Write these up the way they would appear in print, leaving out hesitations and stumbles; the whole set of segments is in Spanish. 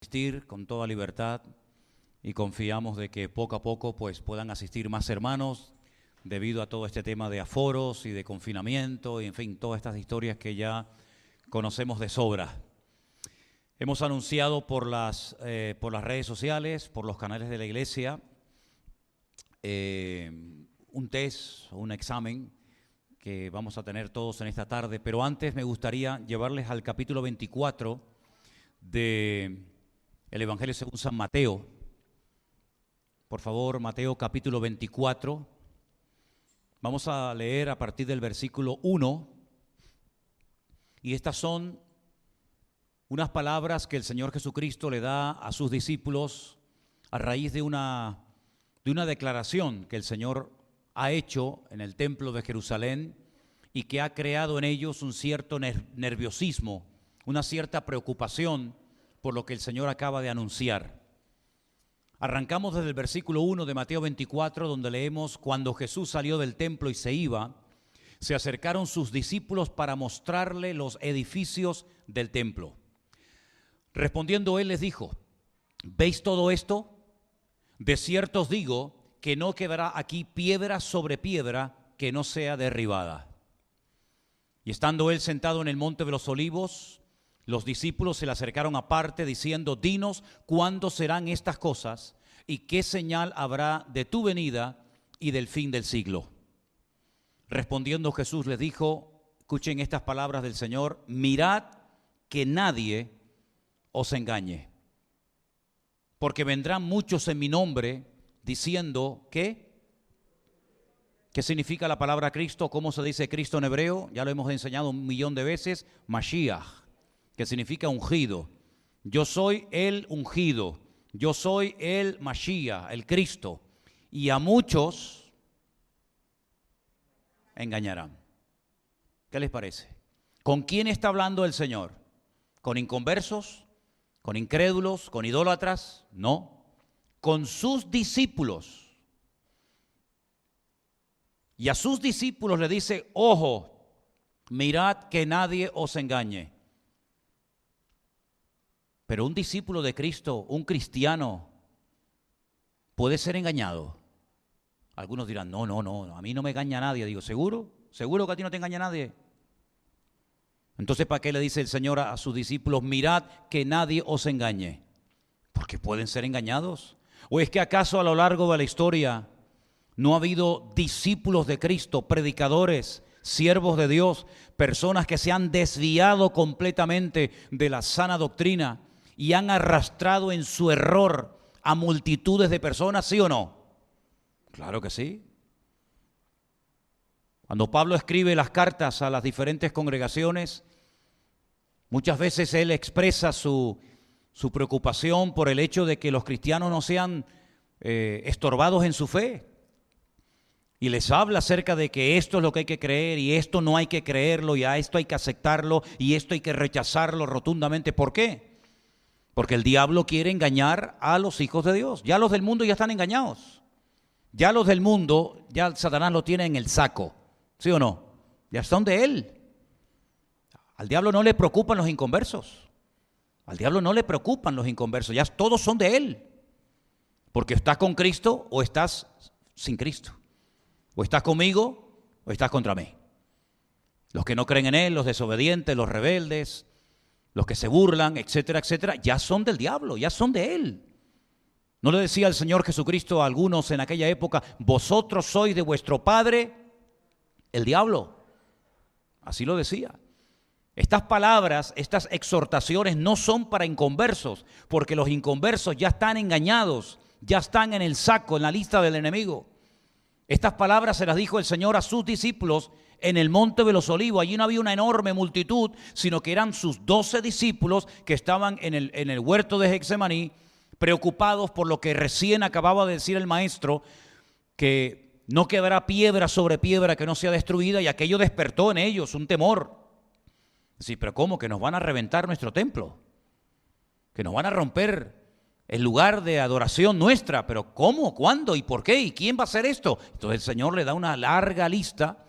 Asistir con toda libertad y confiamos de que poco a poco pues puedan asistir más hermanos debido a todo este tema de aforos y de confinamiento y en fin, todas estas historias que ya conocemos de sobra. Hemos anunciado por las redes sociales, por los canales de la iglesia, un test, un examen que vamos a tener todos en esta tarde, pero antes me gustaría llevarles al capítulo 24 de el Evangelio según San Mateo. Por favor, Mateo capítulo 24. Vamos a leer a partir del versículo 1. Y estas son unas palabras que el Señor Jesucristo le da a sus discípulos a raíz de una declaración que el Señor ha hecho en el templo de Jerusalén y que ha creado en ellos un cierto nerviosismo, una cierta preocupación por lo que el Señor acaba de anunciar. Arrancamos desde el versículo 1 de Mateo 24, donde leemos: cuando Jesús salió del templo y se iba, se acercaron sus discípulos para mostrarle los edificios del templo. Respondiendo él les dijo: ¿veis todo esto? De cierto os digo que no quedará aquí piedra sobre piedra que no sea derribada. Y estando él sentado en el monte de los olivos, los discípulos se le acercaron aparte diciendo: dinos cuándo serán estas cosas y qué señal habrá de tu venida y del fin del siglo. Respondiendo Jesús les dijo, escuchen estas palabras del Señor: mirad que nadie os engañe, porque vendrán muchos en mi nombre diciendo ¿qué? ¿Qué significa la palabra Cristo? ¿Cómo se dice Cristo en hebreo? Ya lo hemos enseñado 1.000.000 de veces. Mashiach, que significa ungido. Yo soy el ungido, yo soy el Mashiach, el Cristo. Y a muchos engañarán. ¿Qué les parece? ¿Con quién está hablando el Señor? ¿Con inconversos? ¿Con incrédulos? ¿Con idólatras? No. Con sus discípulos. Y a sus discípulos le dice: ojo, mirad que nadie os engañe. Pero un discípulo de Cristo, un cristiano, puede ser engañado. Algunos dirán: no, a mí no me engaña nadie. Digo: ¿seguro? ¿Seguro que a ti no te engaña nadie? Entonces, ¿para qué le dice el Señor a sus discípulos: mirad que nadie os engañe? Porque pueden ser engañados. ¿O es que acaso a lo largo de la historia no ha habido discípulos de Cristo, predicadores, siervos de Dios, personas que se han desviado completamente de la sana doctrina y han arrastrado en su error a multitudes de personas, sí o no? Claro que sí. Cuando Pablo escribe las cartas a las diferentes congregaciones, muchas veces él expresa su preocupación por el hecho de que los cristianos no sean estorbados en su fe. Y les habla acerca de que esto es lo que hay que creer y esto no hay que creerlo y a esto hay que aceptarlo y esto hay que rechazarlo rotundamente. ¿Por qué? Porque el diablo quiere engañar a los hijos de Dios. Ya los del mundo ya están engañados. Ya los del mundo, ya Satanás lo tiene en el saco. ¿Sí o no? Ya son de él. Al diablo no le preocupan los inconversos. Al diablo no le preocupan los inconversos. Ya todos son de él. Porque estás con Cristo o estás sin Cristo. O estás conmigo o estás contra mí. Los que no creen en él, los desobedientes, los rebeldes, los que se burlan, etcétera, etcétera, ya son del diablo, ya son de él. ¿No le decía el Señor Jesucristo a algunos en aquella época: vosotros sois de vuestro padre el diablo? Así lo decía. Estas palabras, estas exhortaciones no son para inconversos, porque los inconversos ya están engañados, ya están en el saco, en la lista del enemigo. Estas palabras se las dijo el Señor a sus discípulos en el monte de los olivos. Allí no había una enorme multitud, sino que eran sus 12 discípulos que estaban en el huerto de Getsemaní, preocupados por lo que recién acababa de decir el maestro, que no quedará piedra sobre piedra que no sea destruida, y aquello despertó en ellos un temor. Sí, pero ¿cómo? Que nos van a reventar nuestro templo, que nos van a romper el lugar de adoración nuestra. Pero ¿cómo? ¿Cuándo? ¿Y por qué? ¿Y quién va a hacer esto? Entonces el Señor le da una larga lista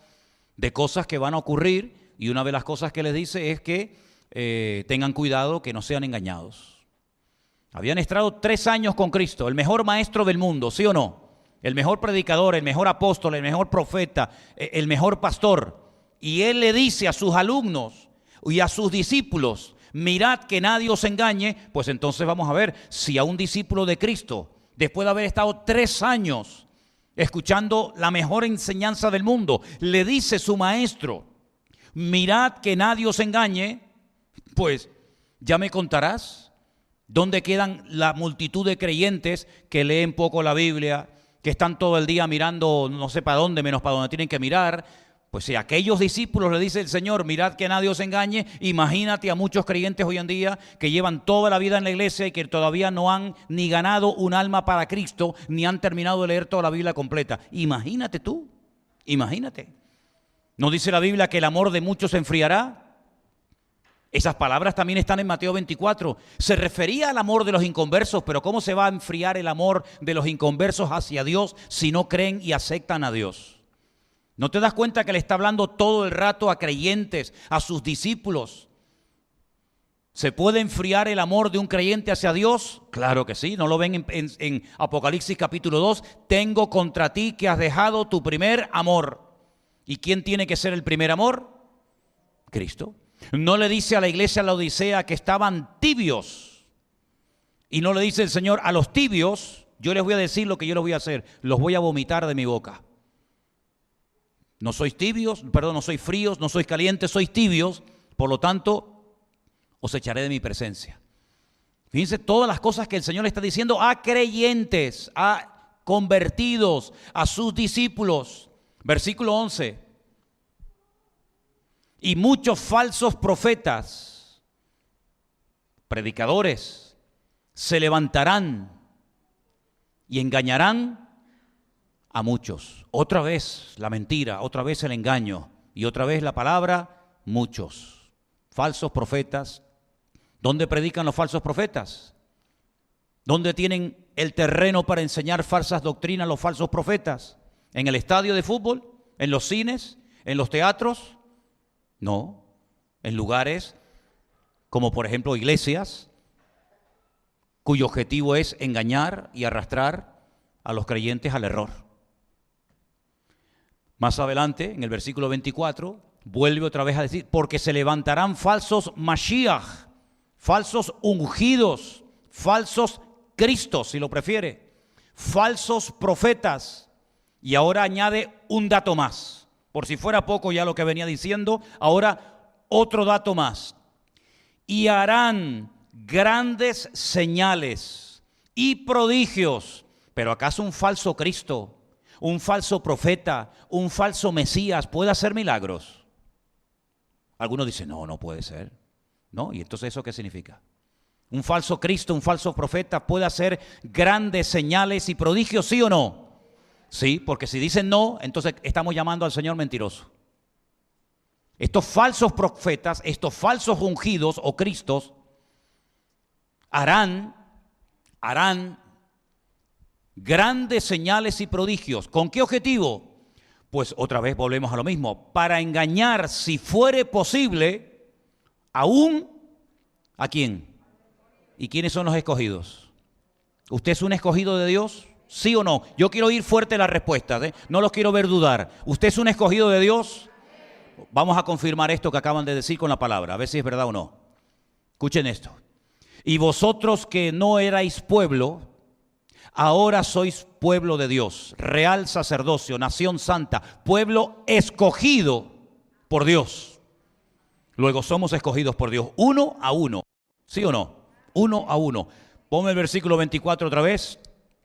de cosas que van a ocurrir, y una de las cosas que les dice es que tengan cuidado que no sean engañados. Habían estado 3 años con Cristo, el mejor maestro del mundo, ¿sí o no? El mejor predicador, el mejor apóstol, el mejor profeta, el mejor pastor. Y él le dice a sus alumnos y a sus discípulos, mirad que nadie os engañe. Pues entonces vamos a ver si a un discípulo de Cristo, después de haber estado 3 años escuchando la mejor enseñanza del mundo, le dice su maestro, mirad que nadie os engañe, pues ya me contarás dónde quedan la multitud de creyentes que leen poco la Biblia, que están todo el día mirando no sé para dónde, menos para donde tienen que mirar. Pues si a aquellos discípulos le dice el Señor, mirad que nadie os engañe, imagínate a muchos creyentes hoy en día que llevan toda la vida en la iglesia y que todavía no han ni ganado un alma para Cristo, ni han terminado de leer toda la Biblia completa. Imagínate tú, imagínate. ¿No dice la Biblia que el amor de muchos se enfriará? Esas palabras también están en Mateo 24. Se refería al amor de los inconversos, pero ¿cómo se va a enfriar el amor de los inconversos hacia Dios si no creen y aceptan a Dios? ¿No te das cuenta que le está hablando todo el rato a creyentes, a sus discípulos? ¿Se puede enfriar el amor de un creyente hacia Dios? Claro que sí. ¿No lo ven en Apocalipsis capítulo 2? Tengo contra ti que has dejado tu primer amor. ¿Y quién tiene que ser el primer amor? Cristo. No le dice a la iglesia de la Odisea que estaban tibios. Y no le dice el Señor a los tibios, yo les voy a decir lo que yo les voy a hacer. Los voy a vomitar de mi boca. No sois tibios, perdón, no sois fríos, no sois calientes, sois tibios. Por lo tanto, os echaré de mi presencia. Fíjense todas las cosas que el Señor le está diciendo a creyentes, a convertidos, a sus discípulos. Versículo 11. Y muchos falsos profetas, predicadores, se levantarán y engañarán a muchos. Otra vez la mentira, otra vez el engaño y otra vez la palabra muchos. Falsos profetas. ¿Dónde predican los falsos profetas? ¿Dónde tienen el terreno para enseñar falsas doctrinas los falsos profetas? ¿En el estadio de fútbol? ¿En los cines? ¿En los teatros? No, en lugares como por ejemplo iglesias, cuyo objetivo es engañar y arrastrar a los creyentes al error. Más adelante, en el versículo 24, vuelve otra vez a decir, porque se levantarán falsos Mashiach, falsos ungidos, falsos Cristos, si lo prefiere, falsos profetas. Y ahora añade un dato más. Por si fuera poco ya lo que venía diciendo, ahora otro dato más. Y harán grandes señales y prodigios. Pero ¿acaso un falso Cristo, un falso profeta, un falso Mesías puede hacer milagros? Algunos dicen, no, no puede ser. ¿No? ¿Y entonces eso qué significa? Un falso Cristo, un falso profeta puede hacer grandes señales y prodigios, ¿sí o no? Sí, porque si dicen no, entonces estamos llamando al Señor mentiroso. Estos falsos profetas, estos falsos ungidos o Cristos, harán grandes señales y prodigios. ¿Con qué objetivo? Pues otra vez volvemos a lo mismo. Para engañar, si fuere posible, aún ¿a quién? ¿Y quiénes son los escogidos? ¿Usted es un escogido de Dios? ¿Sí o no? Yo quiero oír fuerte la respuesta, no los quiero ver dudar. ¿Usted es un escogido de Dios? Vamos a confirmar esto que acaban de decir con la palabra, a ver si es verdad o no. Escuchen esto. Y vosotros que no erais pueblo, ahora sois pueblo de Dios, real sacerdocio, nación santa, pueblo escogido por Dios. Luego somos escogidos por Dios, uno a uno. ¿Sí o no? Uno a uno. Ponme el versículo 24 otra vez.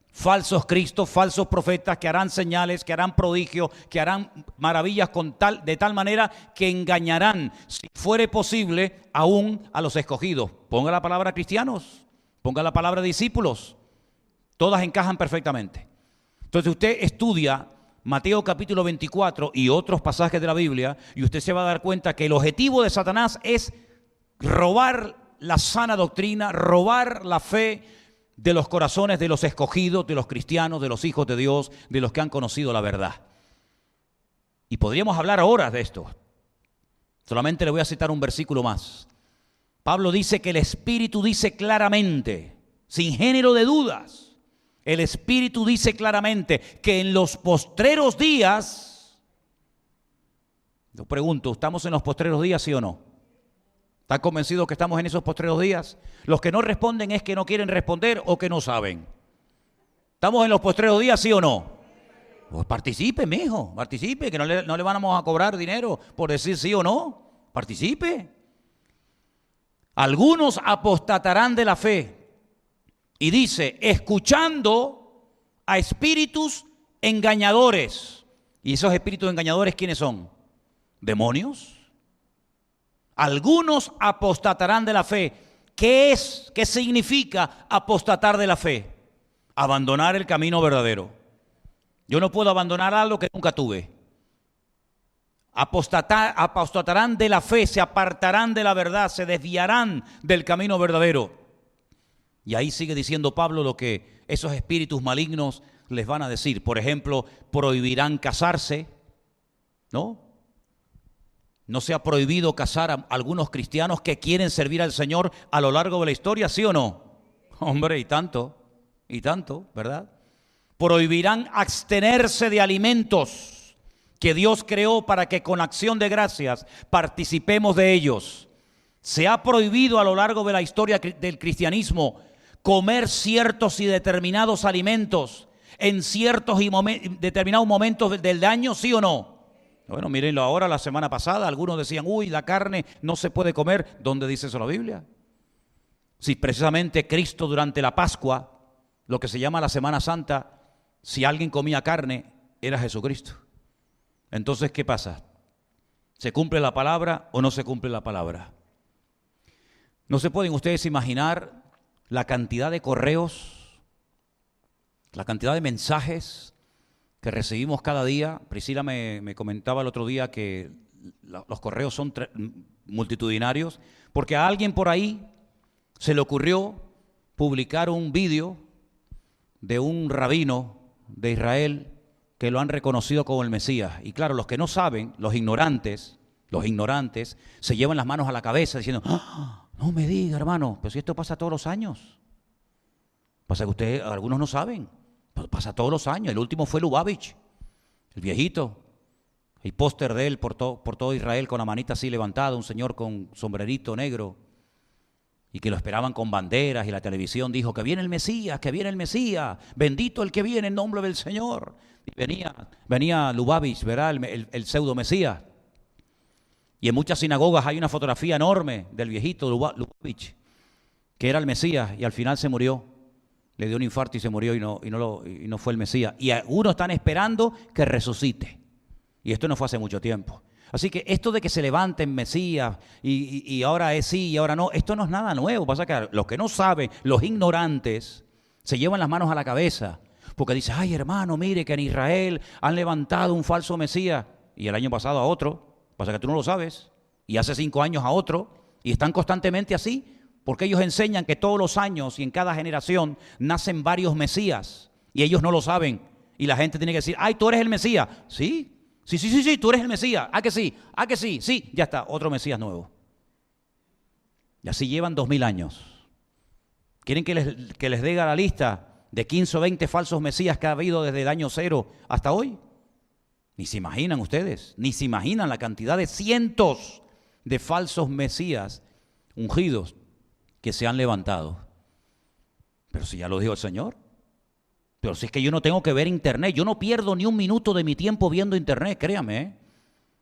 Falsos cristos, falsos profetas que harán señales, que harán prodigios, que harán maravillas de tal manera que engañarán, si fuere posible, aún a los escogidos. Ponga la palabra cristianos, ponga la palabra discípulos. Todas encajan perfectamente. Entonces usted estudia Mateo capítulo 24 y otros pasajes de la Biblia y usted se va a dar cuenta que el objetivo de Satanás es robar la sana doctrina, robar la fe de los corazones de los escogidos, de los cristianos, de los hijos de Dios, de los que han conocido la verdad. Y podríamos hablar horas de esto. Solamente le voy a citar un versículo más. Pablo dice que el Espíritu dice claramente, sin género de dudas. El Espíritu dice claramente que en los postreros días, yo pregunto, ¿estamos en los postreros días, sí o no? ¿Están convencidos que estamos en esos postreros días? Los que no responden es que no quieren responder o que no saben. ¿Estamos en los postreros días, sí o no? Pues participe, mijo, participe, que no le vamos a cobrar dinero por decir sí o no. Participe. Algunos apostatarán de la fe. Y dice, escuchando a espíritus engañadores. ¿Y esos espíritus engañadores quiénes son? ¿Demonios? Algunos apostatarán de la fe. ¿Qué es? ¿Qué significa apostatar de la fe? Abandonar el camino verdadero. Yo no puedo abandonar algo que nunca tuve. Apostatarán de la fe, se apartarán de la verdad, se desviarán del camino verdadero. Y ahí sigue diciendo Pablo lo que esos espíritus malignos les van a decir. Por ejemplo, prohibirán casarse, ¿no? ¿No se ha prohibido casar a algunos cristianos que quieren servir al Señor a lo largo de la historia, sí o no? Hombre, y tanto, ¿verdad? Prohibirán abstenerse de alimentos que Dios creó para que con acción de gracias participemos de ellos. Se ha prohibido a lo largo de la historia del cristianismo comer ciertos y determinados alimentos en ciertos y determinados momentos del año, ¿sí o no? Bueno, mírenlo ahora, la semana pasada, algunos decían, uy, la carne no se puede comer. ¿Dónde dice eso la Biblia? Si precisamente Cristo durante la Pascua, lo que se llama la Semana Santa, si alguien comía carne, era Jesucristo. Entonces, ¿qué pasa? ¿Se cumple la palabra o no se cumple la palabra? No se pueden ustedes imaginar la cantidad de correos, la cantidad de mensajes que recibimos cada día. Priscila me comentaba el otro día que los correos son multitudinarios, porque a alguien por ahí se le ocurrió publicar un vídeo de un rabino de Israel que lo han reconocido como el Mesías. Y claro, los que no saben, los ignorantes, se llevan las manos a la cabeza diciendo, ¡ah! No me diga, hermano, pero si esto pasa todos los años. Pasa que ustedes, algunos no saben, pero pasa todos los años. El último fue Lubavitch, el viejito. El póster de él por todo Israel con la manita así levantada, un señor con sombrerito negro. Y que lo esperaban con banderas y la televisión dijo que viene el Mesías, bendito el que viene en nombre del Señor. Y venía Lubavitch, ¿verdad? El pseudo Mesías. Y en muchas sinagogas hay una fotografía enorme del viejito Lubavitch, que era el Mesías y al final se murió. Le dio un infarto y se murió y no fue el Mesías. Y algunos están esperando que resucite. Y esto no fue hace mucho tiempo. Así que esto de que se levanten Mesías y ahora es sí y ahora no, esto no es nada nuevo. Pasa que los que no saben, los ignorantes, se llevan las manos a la cabeza. Porque dicen, ay hermano, mire que en Israel han levantado un falso Mesías. Y el año pasado a otro. Pasa que tú no lo sabes. Y hace 5 años a otro. Y están constantemente así. Porque ellos enseñan que todos los años y en cada generación nacen varios Mesías. Y ellos no lo saben. Y la gente tiene que decir, ay, tú eres el Mesías. Sí. Sí, tú eres el Mesías. ¿A que sí? Sí, ya está, otro Mesías nuevo. Y así llevan 2000 años. ¿Quieren que les dé la lista de 15 o 20 falsos Mesías que ha habido desde el año 0 hasta hoy? Ni se imaginan ustedes, ni se imaginan la cantidad de cientos de falsos Mesías ungidos que se han levantado. Pero si ya lo dijo el Señor. Pero si es que yo no tengo que ver internet, yo no pierdo ni un minuto de mi tiempo viendo internet, créame.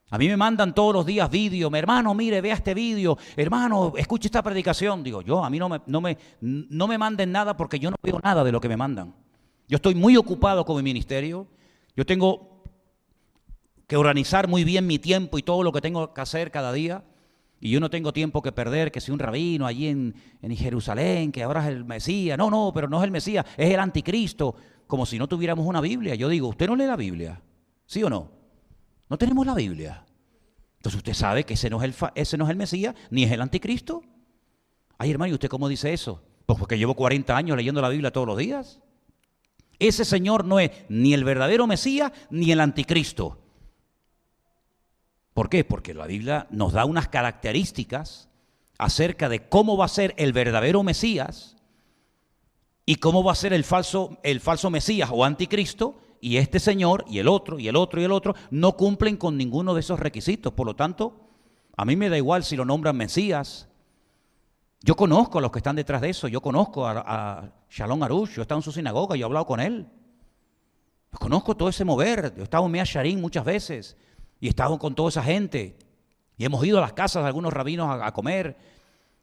A mí me mandan todos los días vídeos, hermano, mire, vea este vídeo, hermano, escuche esta predicación. Digo, a mí no me manden nada porque yo no veo nada de lo que me mandan. Yo estoy muy ocupado con mi ministerio, yo tengo que organizar muy bien mi tiempo y todo lo que tengo que hacer cada día. Y yo no tengo tiempo que perder, que si un rabino allí en Jerusalén, que ahora es el Mesías. No, pero no es el Mesías, es el anticristo. Como si no tuviéramos una Biblia. Yo digo, ¿usted no lee la Biblia? ¿Sí o no? No tenemos la Biblia. Entonces usted sabe que ese no es el Mesías, ni es el anticristo. Ay, hermano, ¿y usted cómo dice eso? Pues porque llevo 40 años leyendo la Biblia todos los días. Ese señor no es ni el verdadero Mesías, ni el anticristo. ¿Por qué? Porque la Biblia nos da unas características acerca de cómo va a ser el verdadero Mesías ¿Y cómo va a ser el falso Mesías o anticristo? Y este señor, y el otro, y el otro, y el otro, no cumplen con ninguno de esos requisitos. Por lo tanto, a mí me da igual si lo nombran Mesías. Yo conozco a los que están detrás de eso. Yo conozco a Shalom Arush. Yo he estado en su sinagoga, yo he hablado con él. Yo conozco todo ese mover. Yo he estado en Mea Sharim muchas veces. Y he estado con toda esa gente. Y hemos ido a las casas de algunos rabinos a comer.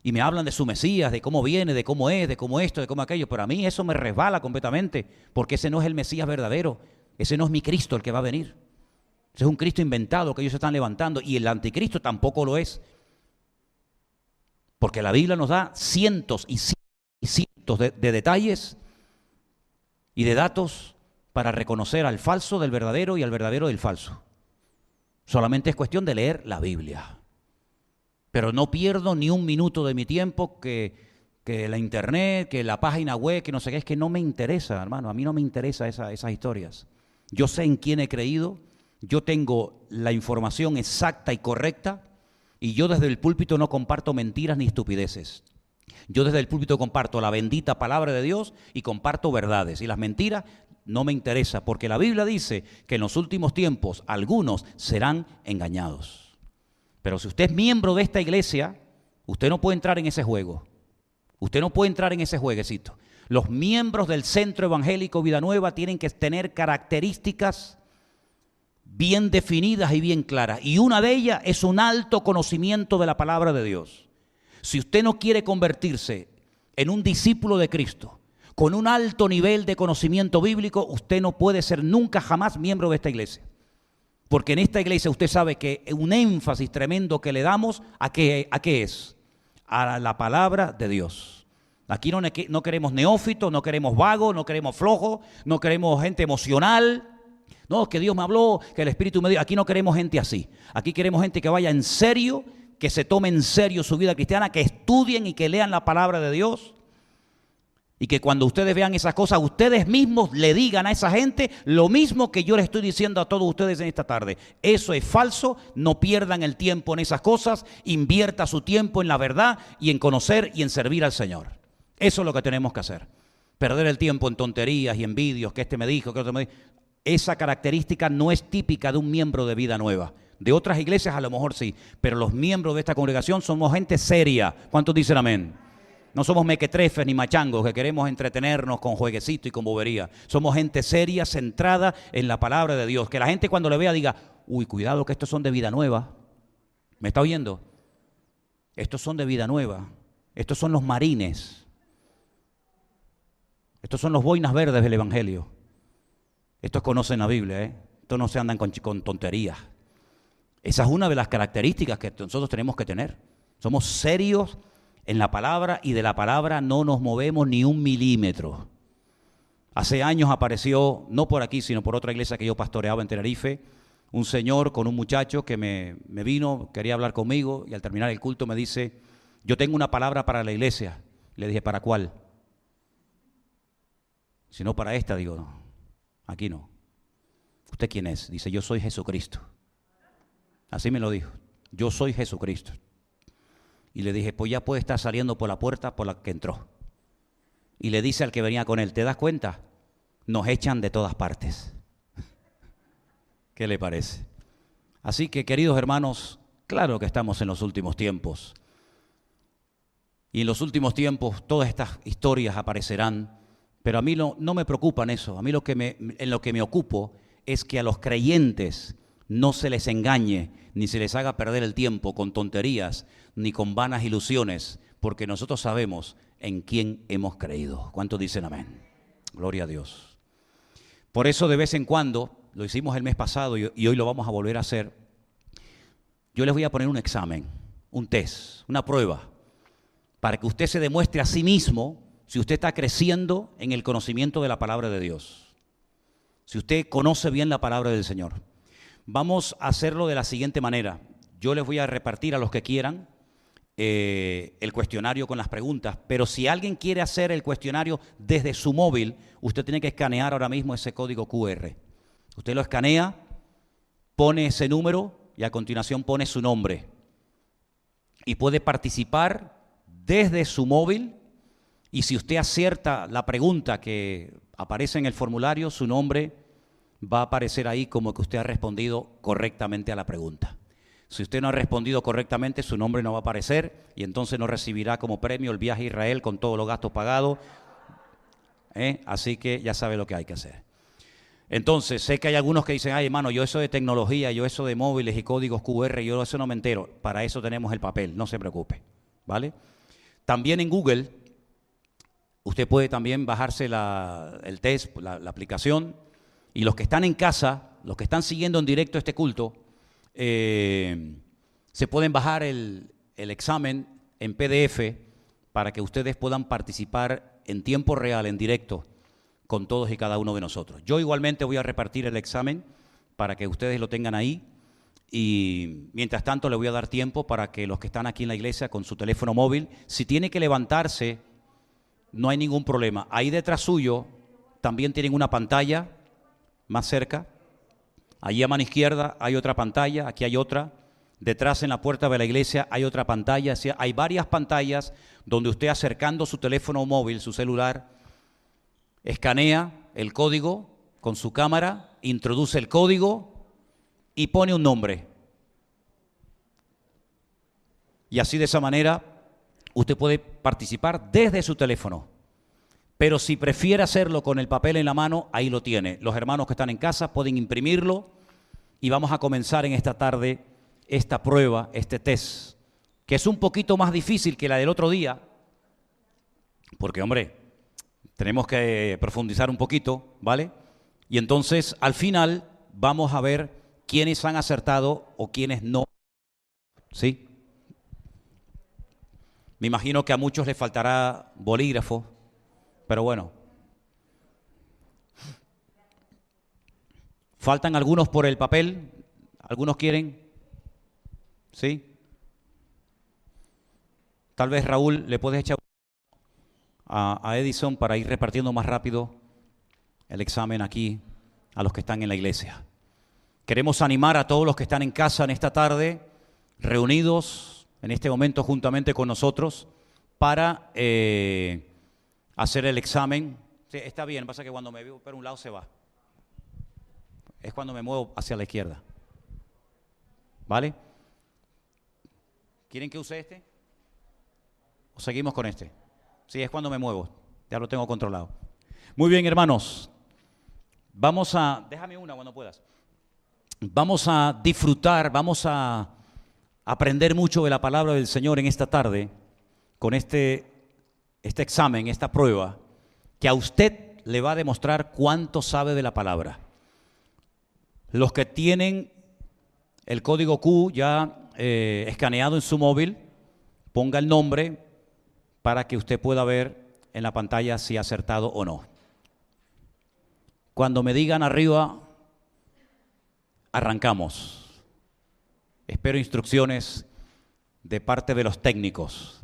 Y me hablan de su Mesías, de cómo viene, de cómo es, de cómo esto, de cómo aquello. Pero a mí eso me resbala completamente. Porque ese no es el Mesías verdadero. Ese no es mi Cristo el que va a venir. Ese es un Cristo inventado que ellos están levantando. Y el anticristo tampoco lo es. Porque la Biblia nos da cientos y cientos de detalles y de datos para reconocer al falso del verdadero y al verdadero del falso. Solamente es cuestión de leer la Biblia. Pero no pierdo ni un minuto de mi tiempo que la internet, que la página web, que no sé qué, es que no me interesa, hermano. A mí no me interesan esas historias. Yo sé en quién he creído, yo tengo la información exacta y correcta. Y yo desde el púlpito no comparto mentiras ni estupideces. Yo desde el púlpito comparto la bendita palabra de Dios y comparto verdades. Y las mentiras no me interesa, porque la Biblia dice que en los últimos tiempos algunos serán engañados. Pero si usted es miembro de esta iglesia, usted no puede entrar en ese juego. Usted no puede entrar en ese jueguecito. Los miembros del Centro Evangélico Vida Nueva tienen que tener características bien definidas y bien claras. Y una de ellas es un alto conocimiento de la palabra de Dios. Si usted no quiere convertirse en un discípulo de Cristo, con un alto nivel de conocimiento bíblico, usted no puede ser nunca jamás miembro de esta iglesia. Porque en esta iglesia usted sabe que un énfasis tremendo que le damos, ¿a qué es? A la palabra de Dios. Aquí no queremos neófitos, no queremos vagos, no queremos flojos, no queremos gente emocional. No, que Dios me habló, que el Espíritu me dio. Aquí no queremos gente así. Aquí queremos gente que vaya en serio, que se tome en serio su vida cristiana, que estudien y que lean la palabra de Dios. Y que cuando ustedes vean esas cosas, ustedes mismos le digan a esa gente lo mismo que yo les estoy diciendo a todos ustedes en esta tarde. Eso es falso, no pierdan el tiempo en esas cosas, invierta su tiempo en la verdad y en conocer y en servir al Señor. Eso es lo que tenemos que hacer. Perder el tiempo en tonterías y en vídeos, que este me dijo, que otro me dijo. Esa característica no es típica de un miembro de Vida Nueva. De otras iglesias a lo mejor sí, pero los miembros de esta congregación somos gente seria. ¿Cuántos dicen amén? No somos mequetrefes ni machangos que queremos entretenernos con jueguecito y con bobería. Somos gente seria, centrada en la palabra de Dios. Que la gente cuando le vea diga, uy, cuidado que estos son de Vida Nueva. ¿Me está oyendo? Estos son de Vida Nueva. Estos son los marines. Estos son los boinas verdes del Evangelio. Estos conocen la Biblia, ¿eh? Estos no se andan con tonterías. Esa es una de las características que nosotros tenemos que tener. Somos serios en la palabra y de la palabra no nos movemos ni un milímetro. Hace años apareció, no por aquí, sino por otra iglesia que yo pastoreaba en Tenerife, un señor con un muchacho que me vino, quería hablar conmigo y al terminar el culto me dice, yo tengo una palabra para la iglesia. Le dije, ¿para cuál? Si no para esta, digo, no. Aquí no. ¿Usted quién es? Dice, yo soy Jesucristo. Así me lo dijo. Yo soy Jesucristo. Y le dije, pues ya puede estar saliendo por la puerta por la que entró. Y le dice al que venía con él, ¿te das cuenta? Nos echan de todas partes. ¿Qué le parece? Así que, queridos hermanos, claro que estamos en los últimos tiempos. Y en los últimos tiempos todas estas historias aparecerán. Pero a mí no me preocupan eso. A mí en lo que me ocupo es que a los creyentes no se les engañe, ni se les haga perder el tiempo con tonterías, ni con vanas ilusiones, porque nosotros sabemos en quién hemos creído. ¿Cuántos dicen amén? Gloria a Dios. Por eso de vez en cuando, lo hicimos el mes pasado y hoy lo vamos a volver a hacer, yo les voy a poner un examen, un test, una prueba, para que usted se demuestre a sí mismo si usted está creciendo en el conocimiento de la palabra de Dios, si usted conoce bien la palabra del Señor. Vamos a hacerlo de la siguiente manera. Yo les voy a repartir a los que quieran el cuestionario con las preguntas, pero si alguien quiere hacer el cuestionario desde su móvil, usted tiene que escanear ahora mismo ese código QR. Usted lo escanea, pone ese número y a continuación pone su nombre. Y puede participar desde su móvil Y si usted acierta la pregunta que aparece en el formulario, su nombre va a aparecer ahí como que usted ha respondido correctamente a la pregunta. Si usted no ha respondido correctamente, su nombre no va a aparecer y entonces no recibirá como premio el viaje a Israel con todos los gastos pagados. Así que ya sabe lo que hay que hacer. Entonces, sé que hay algunos que dicen, ay hermano, yo eso de tecnología, yo eso de móviles y códigos QR, yo eso no me entero. Para eso tenemos el papel, no se preocupe, ¿vale? También en Google, usted puede también bajarse el test, la aplicación, y los que están en casa, los que están siguiendo en directo este culto, se pueden bajar el examen en PDF para que ustedes puedan participar en tiempo real, en directo, con todos y cada uno de nosotros. Yo igualmente voy a repartir el examen para que ustedes lo tengan ahí y mientras tanto le voy a dar tiempo para que los que están aquí en la iglesia con su teléfono móvil, si tiene que levantarse, no hay ningún problema. Ahí detrás suyo también tienen una pantalla más cerca. Allí a mano izquierda hay otra pantalla, aquí hay otra. Detrás en la puerta de la iglesia hay otra pantalla. Hay varias pantallas donde usted acercando su teléfono móvil, su celular, escanea el código con su cámara, introduce el código y pone un nombre. Y así de esa manera usted puede participar desde su teléfono. Pero si prefiere hacerlo con el papel en la mano, ahí lo tiene. Los hermanos que están en casa pueden imprimirlo y vamos a comenzar en esta tarde esta prueba, este test, que es un poquito más difícil que la del otro día, porque, hombre, tenemos que profundizar un poquito, ¿vale? Y entonces, al final, vamos a ver quiénes han acertado o quiénes no, ¿sí? Me imagino que a muchos les faltará bolígrafo, pero bueno. Faltan algunos por el papel, algunos quieren, ¿sí? Tal vez Raúl le puedes echar a Edison para ir repartiendo más rápido el examen aquí a los que están en la iglesia. Queremos animar a todos los que están en casa en esta tarde, reunidos en este momento juntamente con nosotros, para hacer el examen. Sí, está bien, pasa que cuando me veo por un lado se va. Es cuando me muevo hacia la izquierda. ¿Vale? ¿Quieren que use este? ¿O seguimos con este? Sí, es cuando me muevo. Ya lo tengo controlado. Muy bien, hermanos. Vamos a... Déjame una cuando puedas. Vamos a disfrutar, vamos a aprender mucho de la palabra del Señor en esta tarde con este examen, esta prueba, que a usted le va a demostrar cuánto sabe de la palabra. Los que tienen el código Q ya escaneado en su móvil, ponga el nombre para que usted pueda ver en la pantalla si ha acertado o no. Cuando me digan arriba, arrancamos. Espero instrucciones de parte de los técnicos,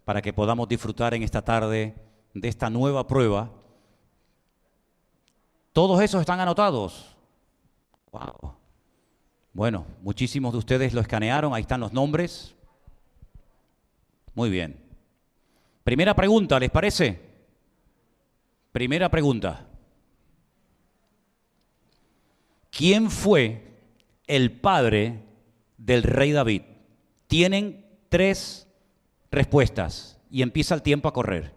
para que podamos disfrutar en esta tarde de esta nueva prueba. ¿Todos esos están anotados? Wow. Bueno, muchísimos de ustedes lo escanearon, ahí están los nombres. Muy bien. Primera pregunta, ¿les parece? Primera pregunta. ¿Quién fue el padre del rey David? Tienen 3 respuestas y empieza el tiempo a correr.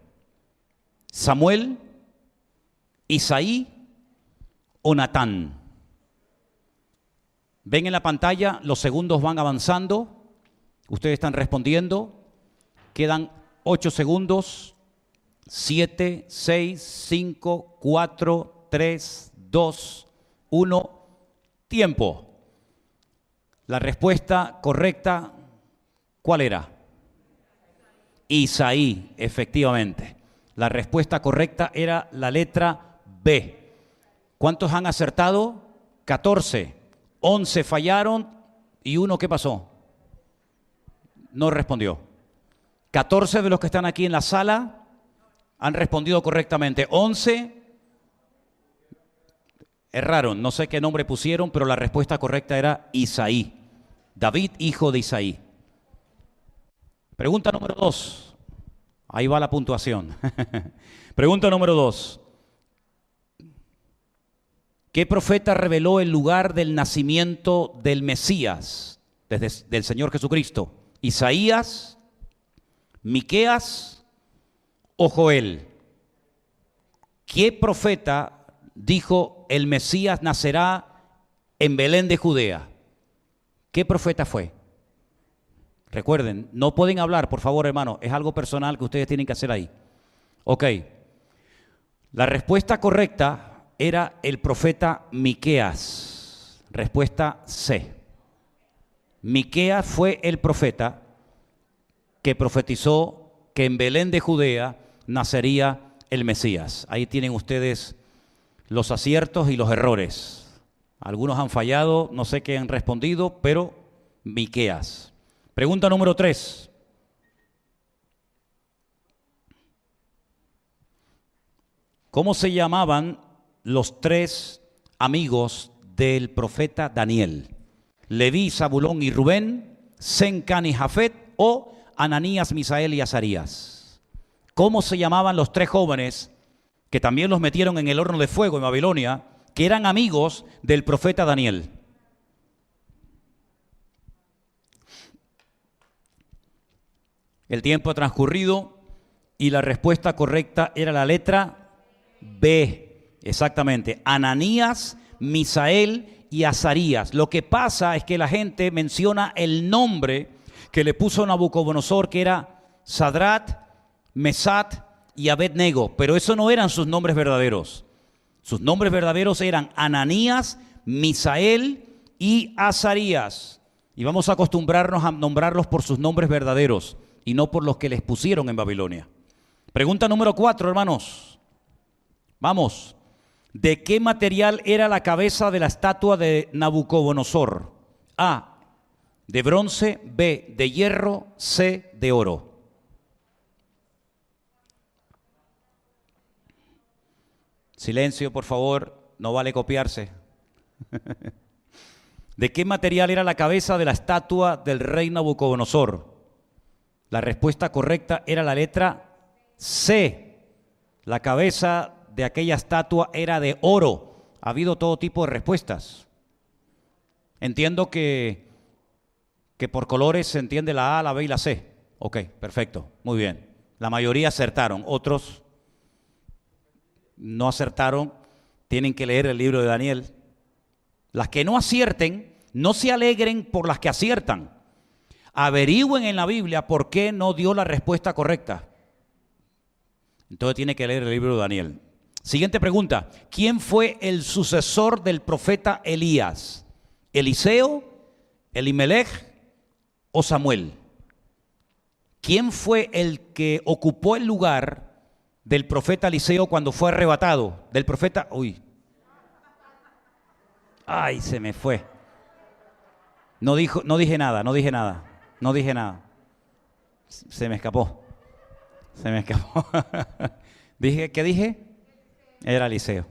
¿Samuel, Isaí o Natán? Ven en la pantalla, los segundos van avanzando, ustedes están respondiendo, quedan 8 segundos, 7, 6, 5, 4, 3, 2, 1, tiempo. La respuesta correcta, ¿cuál era? Isaí, efectivamente. La respuesta correcta era la letra B. ¿Cuántos han acertado? 14. 11 fallaron y 1, ¿qué pasó? No respondió. 14 de los que están aquí en la sala han respondido correctamente. 11 erraron. No sé qué nombre pusieron, pero la respuesta correcta era Isaí. David, hijo de Isaí. Pregunta número 2. Ahí va la puntuación. Pregunta número 2. ¿Qué profeta reveló el lugar del nacimiento del Mesías, del Señor Jesucristo? ¿Isaías, Miqueas o Joel? ¿Qué profeta dijo el Mesías nacerá en Belén de Judea? ¿Qué profeta fue? Recuerden, no pueden hablar, por favor, hermano. Es algo personal que ustedes tienen que hacer ahí. Ok. La respuesta correcta era el profeta Miqueas. Respuesta C. Miqueas fue el profeta que profetizó que en Belén de Judea nacería el Mesías. Ahí tienen ustedes los aciertos y los errores. Algunos han fallado, no sé qué han respondido, pero Miqueas. Pregunta número 3. ¿Cómo se llamaban los 3 amigos del profeta Daniel? Leví, Zabulón y Rubén, Sem, Can y Jafet, o Ananías, Misael y Azarías. ¿Cómo se llamaban los 3 jóvenes que también los metieron en el horno de fuego en Babilonia, que eran amigos del profeta Daniel? El tiempo ha transcurrido y la respuesta correcta era la letra B. Exactamente. Ananías, Misael y Azarías. Lo que pasa es que la gente menciona el nombre que le puso Nabucodonosor, que era Sadrat, Mesat y Abednego, pero esos no eran sus nombres verdaderos. Sus nombres verdaderos eran Ananías, Misael y Azarías. Y vamos a acostumbrarnos a nombrarlos por sus nombres verdaderos y no por los que les pusieron en Babilonia. Pregunta número 4, hermanos. Vamos. ¿De qué material era la cabeza de la estatua de Nabucodonosor? A, de bronce, B, de hierro, C, de oro. Silencio, por favor, no vale copiarse. ¿De qué material era la cabeza de la estatua del rey Nabucodonosor? La respuesta correcta era la letra C. La cabeza de aquella estatua era de oro. Ha habido todo tipo de respuestas. Entiendo que por colores se entiende la A, la B y la C. Ok, perfecto, muy bien. La mayoría acertaron, otros no acertaron. Tienen que leer el libro de Daniel. Las que no acierten, no se alegren por las que aciertan. Averigüen en la Biblia por qué no dio la respuesta correcta. Entonces tiene que leer el libro de Daniel. Siguiente pregunta. ¿Quién fue el sucesor del profeta Elías? ¿Eliseo, Elimelech o Samuel? ¿Quién fue el que ocupó el lugar del profeta Eliseo cuando fue arrebatado? Del profeta... Uy. Ay, se me fue. No dije nada. Se me escapó. ¿Qué dije? Era Eliseo.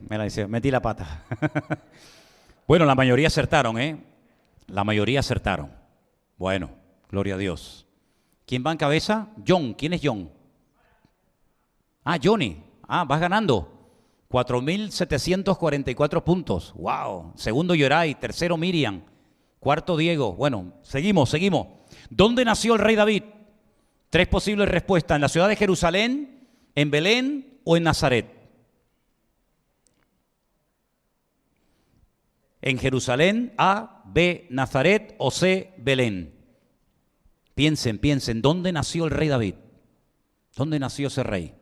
Metí la pata. Bueno, la mayoría acertaron, ¿eh? La mayoría acertaron. Bueno, gloria a Dios. ¿Quién va en cabeza? John. ¿Quién es John? Ah, Johnny. Ah, vas ganando. 4.744 puntos. Wow. Segundo Yoray, tercero Miriam, cuarto Diego. Bueno, seguimos. ¿Dónde nació el rey David? 3 posibles respuestas. ¿En la ciudad de Jerusalén, en Belén o en Nazaret? En Jerusalén, A, B, Nazaret o C, Belén. Piensen, ¿dónde nació el rey David? ¿Dónde nació ese rey?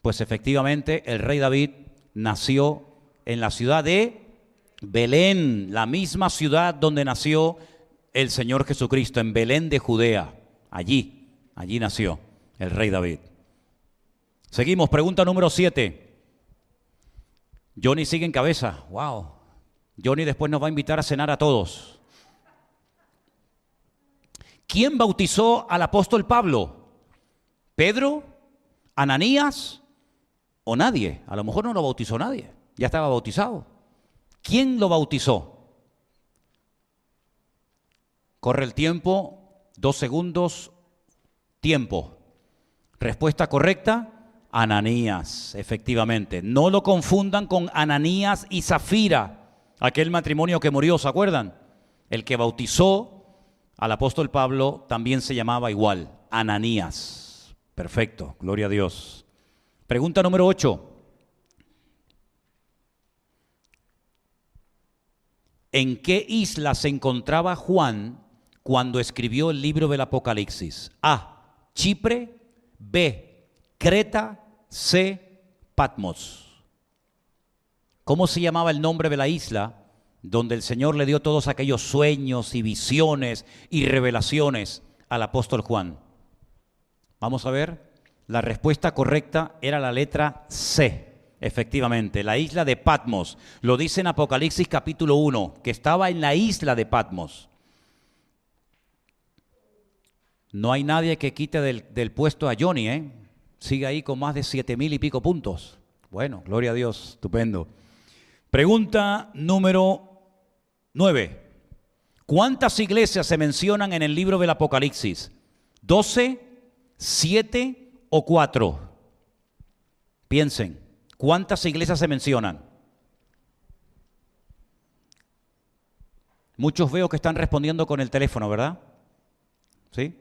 Pues efectivamente el rey David nació en la ciudad de Belén, la misma ciudad donde nació el Señor Jesucristo, en Belén de Judea. Allí nació el rey David. Seguimos, pregunta número 7. Johnny sigue en cabeza. Wow. Johnny después nos va a invitar a cenar a todos. ¿Quién bautizó al apóstol Pablo? ¿Pedro? ¿Ananías? ¿O nadie? A lo mejor no lo bautizó nadie. Ya estaba bautizado. ¿Quién lo bautizó? Corre el tiempo. 2 segundos. Tiempo. Respuesta correcta, Ananías, efectivamente. No lo confundan con Ananías y Zafira, aquel matrimonio que murió, ¿se acuerdan? El que bautizó al apóstol Pablo también se llamaba igual, Ananías. Perfecto, gloria a Dios. Pregunta número 8. ¿En qué isla se encontraba Juan cuando escribió el libro del Apocalipsis? A, Chipre, B, Creta, C, Patmos. ¿Cómo se llamaba el nombre de la isla donde el Señor le dio todos aquellos sueños y visiones y revelaciones al apóstol Juan? Vamos a ver, la respuesta correcta era la letra C. Efectivamente, la isla de Patmos. Lo dice en Apocalipsis capítulo 1, que estaba en la isla de Patmos. No hay nadie que quite del puesto a Johnny, ¿eh? Sigue ahí con más de 7,000 y pico puntos. Bueno, gloria a Dios, estupendo. Pregunta número 9. ¿Cuántas iglesias se mencionan en el libro del Apocalipsis? ¿12, 7 o 4? Piensen. ¿Cuántas iglesias se mencionan? Muchos veo que están respondiendo con el teléfono, ¿verdad? ¿Sí?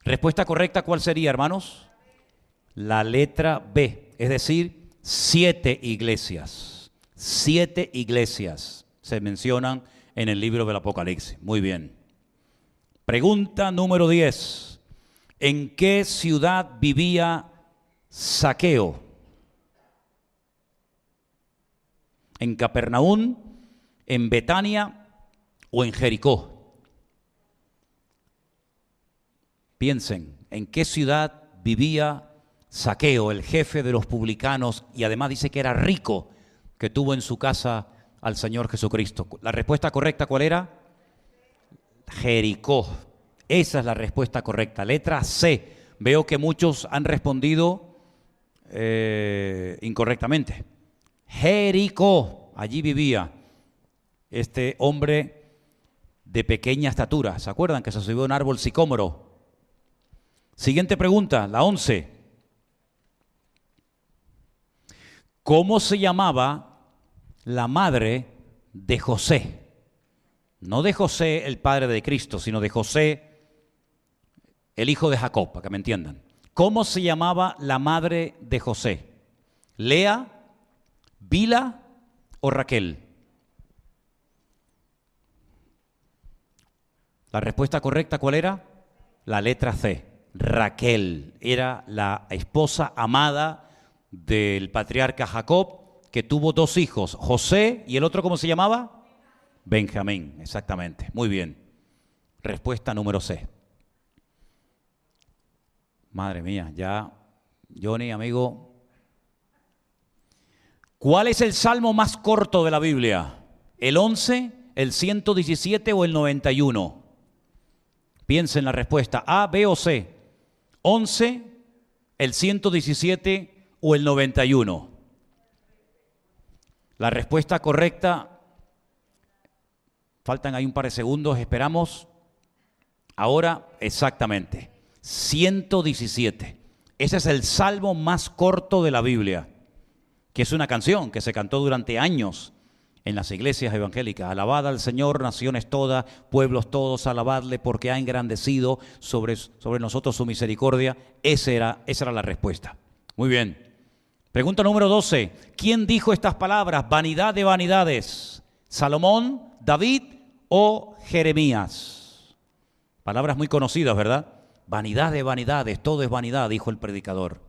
Respuesta correcta, ¿cuál sería, hermanos? La letra B, es decir, 7 iglesias. 7 iglesias se mencionan en el libro del Apocalipsis. Muy bien. Pregunta número 10. ¿En qué ciudad vivía Zaqueo? ¿En Capernaum, en Betania o en Jericó? Piensen, ¿en qué ciudad vivía Zaqueo, el jefe de los publicanos, y además dice que era rico, que tuvo en su casa al Señor Jesucristo? ¿La respuesta correcta cuál era? Jericó. Esa es la respuesta correcta, letra C. Veo que muchos han respondido incorrectamente. Jericó, allí vivía este hombre de pequeña estatura. ¿Se acuerdan que se subió a un árbol sicómoro? Siguiente pregunta, la 11. ¿Cómo se llamaba la madre de José? No de José, el padre de Cristo, sino de José, el hijo de Jacob, para que me entiendan. ¿Cómo se llamaba la madre de José? ¿Lea, Bila o Raquel? La respuesta correcta, ¿cuál era? La letra C. Raquel era la esposa amada del patriarca Jacob, que tuvo 2 hijos, José y el otro, ¿cómo se llamaba? Benjamín, exactamente. Muy bien. Respuesta número C. Madre mía, ya, Johnny, amigo. ¿Cuál es el salmo más corto de la Biblia? ¿El 11, el 117 o el 91? Piensen la respuesta, A, B o C. 11, el 117 o el 91. La respuesta correcta, faltan ahí un par de segundos, esperamos. Ahora, exactamente, 117. Ese es el salmo más corto de la Biblia, que es una canción que se cantó durante años en las iglesias evangélicas. Alabad al Señor, naciones todas, pueblos todos, alabadle porque ha engrandecido sobre nosotros su misericordia. Esa era la respuesta. Muy bien. Pregunta número 12. ¿Quién dijo estas palabras? Vanidad de vanidades. ¿Salomón, David o Jeremías? Palabras muy conocidas, ¿verdad? Vanidad de vanidades, todo es vanidad, dijo el predicador.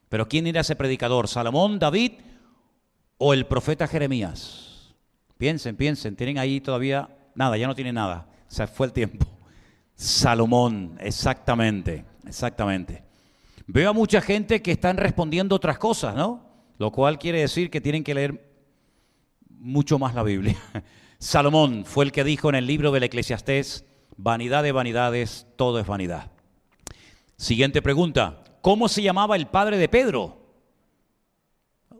Pero ¿quién era ese predicador? ¿Salomón, David o el profeta Jeremías? Piensen, tienen ahí todavía nada, ya no tienen nada, se fue el tiempo. Salomón, exactamente. Veo a mucha gente que están respondiendo otras cosas, ¿no? Lo cual quiere decir que tienen que leer mucho más la Biblia. Salomón fue el que dijo en el libro del Eclesiastés, vanidad de vanidades, todo es vanidad. Siguiente pregunta, ¿cómo se llamaba el padre de Pedro?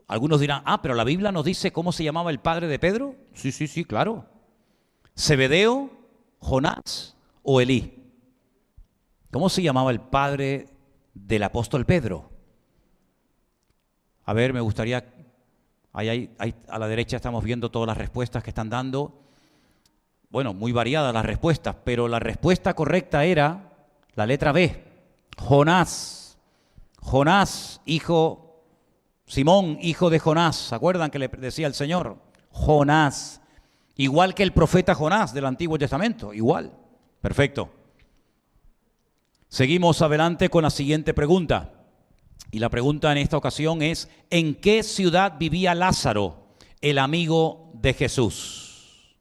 Algunos dirán, pero la Biblia nos dice cómo se llamaba el padre de Pedro. Sí, claro. ¿Zebedeo, Jonás o Elí? ¿Cómo se llamaba el padre del apóstol Pedro. A ver, me gustaría, ahí a la derecha estamos viendo todas las respuestas que están dando. Bueno, muy variadas las respuestas, pero la respuesta correcta era la letra B, Jonás. Jonás, Simón, hijo de Jonás. ¿Se acuerdan que le decía el Señor? Jonás. Igual que el profeta Jonás del Antiguo Testamento, igual. Perfecto. Seguimos adelante con la siguiente pregunta. Y la pregunta en esta ocasión es, ¿en qué ciudad vivía Lázaro, el amigo de Jesús?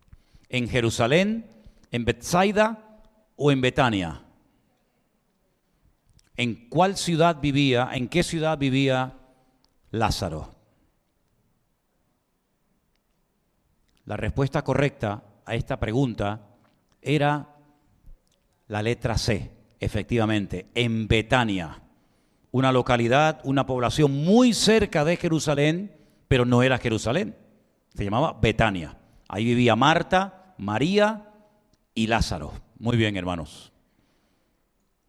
¿En Jerusalén, en Betsaida o en Betania? ¿En cuál ciudad vivía, en qué ciudad vivía Lázaro? La respuesta correcta a esta pregunta era la letra C, efectivamente, en Betania. Una localidad, una población muy cerca de Jerusalén, pero no era Jerusalén. Se llamaba Betania. Ahí vivía Marta, María y Lázaro. Muy bien, hermanos.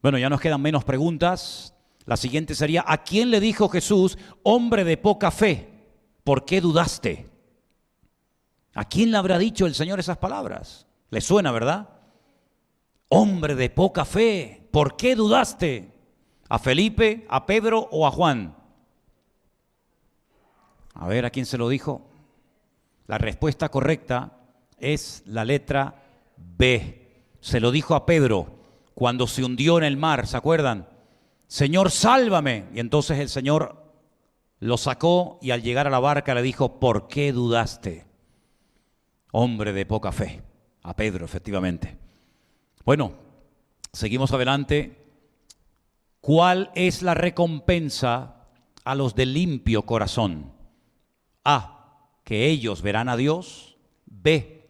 Bueno, ya nos quedan menos preguntas. La siguiente sería, ¿a quién le dijo Jesús, hombre de poca fe? ¿Por qué dudaste? ¿A quién le habrá dicho el Señor esas palabras? ¿Le suena, verdad? Hombre de poca fe, ¿por qué dudaste? ¿A Felipe, a Pedro o a Juan? A ver, ¿a quién se lo dijo? La respuesta correcta es la letra B. Se lo dijo a Pedro cuando se hundió en el mar, ¿se acuerdan? Señor, sálvame. Y entonces el Señor lo sacó y al llegar a la barca le dijo, ¿por qué dudaste? Hombre de poca fe. A Pedro, efectivamente. Bueno, seguimos adelante. ¿Cuál es la recompensa a los de limpio corazón? A, que ellos verán a Dios. B,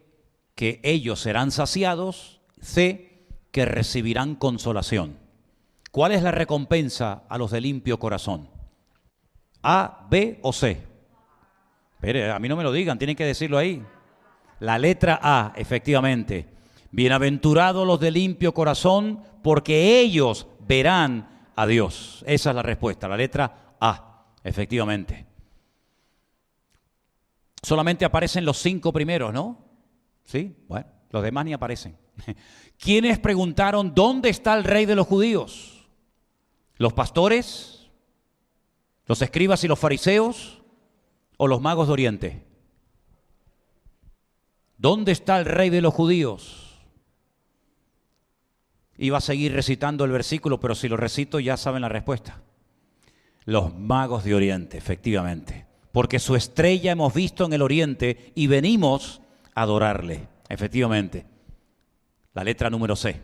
que ellos serán saciados. C, que recibirán consolación. ¿Cuál es la recompensa a los de limpio corazón? ¿A, B o C? Espere, a mí no me lo digan, tienen que decirlo ahí. La letra A, efectivamente. Bienaventurados los de limpio corazón, porque ellos verán a Dios. Esa es la respuesta, la letra A, efectivamente. Solamente aparecen los 5 primeros, ¿no? Sí, bueno, los demás ni aparecen. ¿Quiénes preguntaron dónde está el rey de los judíos? ¿Los pastores? ¿Los escribas y los fariseos? ¿O los magos de Oriente? ¿Dónde está el rey de los judíos? Iba a seguir recitando el versículo, pero si lo recito ya saben la respuesta. Los magos de Oriente, efectivamente. Porque su estrella hemos visto en el Oriente y venimos a adorarle, efectivamente. La letra número C.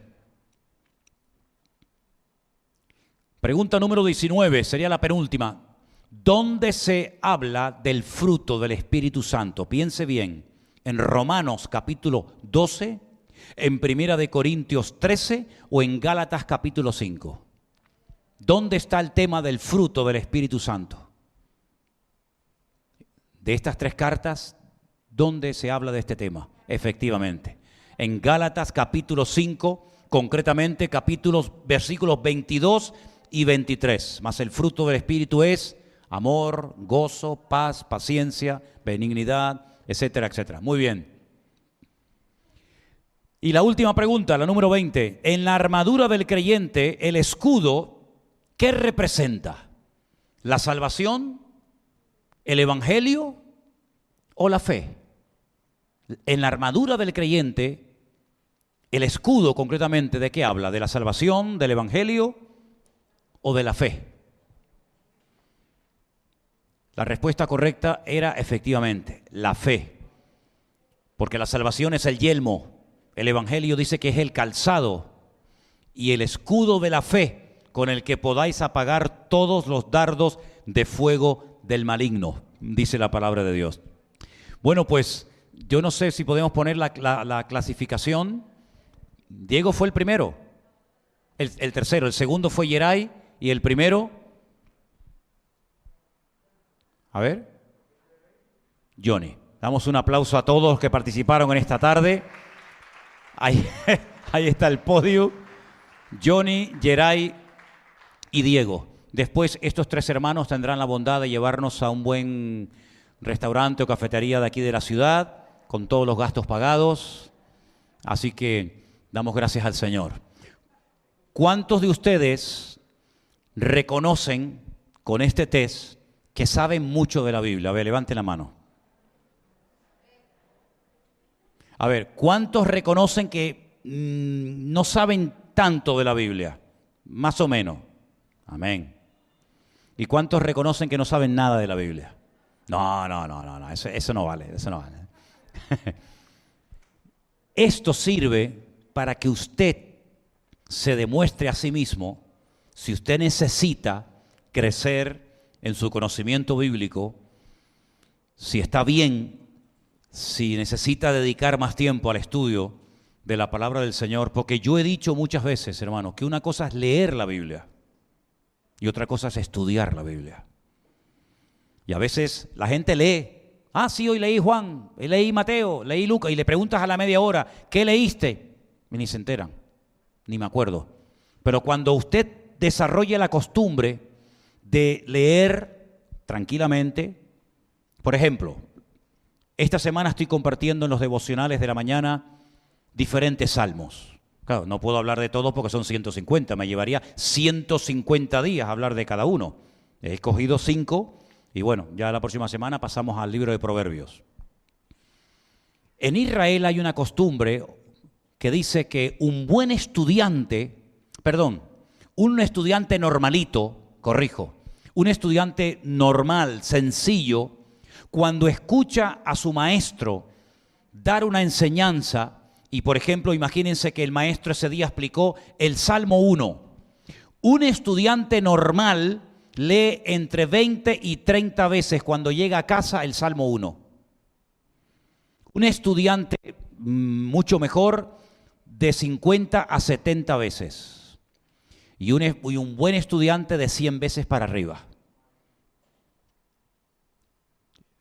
Pregunta número 19, sería la penúltima. ¿Dónde se habla del fruto del Espíritu Santo? Piense bien. ¿En Romanos capítulo 12? ¿En Primera de Corintios 13 o en Gálatas capítulo 5? ¿Dónde está el tema del fruto del Espíritu Santo? De estas 3 cartas, ¿dónde se habla de este tema? Efectivamente, en Gálatas capítulo 5, concretamente versículos 22 y 23. Más el fruto del Espíritu es amor, gozo, paz, paciencia, benignidad, etcétera, etcétera. Muy bien. Y la última pregunta, la número 20. En la armadura del creyente, el escudo, ¿qué representa? ¿La salvación? ¿El evangelio? ¿O la fe? En la armadura del creyente, el escudo concretamente, ¿de qué habla? ¿De la salvación, del evangelio o de la fe? La respuesta correcta era efectivamente la fe. Porque la salvación es el yelmo. El evangelio dice que es el calzado y el escudo de la fe con el que podáis apagar todos los dardos de fuego del maligno, dice la palabra de Dios. Bueno, pues yo no sé si podemos poner la clasificación. Diego fue el primero, el tercero, el segundo fue Yeray y el primero, a ver, Johnny. Damos un aplauso a todos los que participaron en esta tarde. Ahí está el podio. Johnny, Yeray y Diego. Después estos 3 hermanos tendrán la bondad de llevarnos a un buen restaurante o cafetería de aquí de la ciudad, con todos los gastos pagados. Así que damos gracias al Señor. ¿Cuántos de ustedes reconocen con este test que saben mucho de la Biblia? A ver, levanten la mano. A ver, ¿cuántos reconocen que no saben tanto de la Biblia? Más o menos. Amén. ¿Y cuántos reconocen que no saben nada de la Biblia? No, eso no vale, eso no vale. Esto sirve para que usted se demuestre a sí mismo, si usted necesita crecer en su conocimiento bíblico, si está bien, si necesita dedicar más tiempo al estudio de la palabra del Señor, porque yo he dicho muchas veces, hermanos, que una cosa es leer la Biblia y otra cosa es estudiar la Biblia. Y a veces la gente lee. Ah, sí, hoy leí Juan, leí Mateo, leí Lucas, y le preguntas a la media hora, ¿qué leíste? Y ni se enteran, ni me acuerdo. Pero cuando usted desarrolle la costumbre de leer tranquilamente, por ejemplo, esta semana estoy compartiendo en los devocionales de la mañana diferentes salmos. Claro, no puedo hablar de todos porque son 150, me llevaría 150 días hablar de cada uno. He escogido 5. Y bueno, ya la próxima semana pasamos al libro de Proverbios. En Israel hay una costumbre que dice que un estudiante normalito, un estudiante normal, sencillo, cuando escucha a su maestro dar una enseñanza, y por ejemplo, imagínense que el maestro ese día explicó el Salmo 1. Un estudiante normal lee entre 20 y 30 veces cuando llega a casa el Salmo 1. Un estudiante mucho mejor de 50 a 70 veces. Y un buen estudiante de 100 veces para arriba.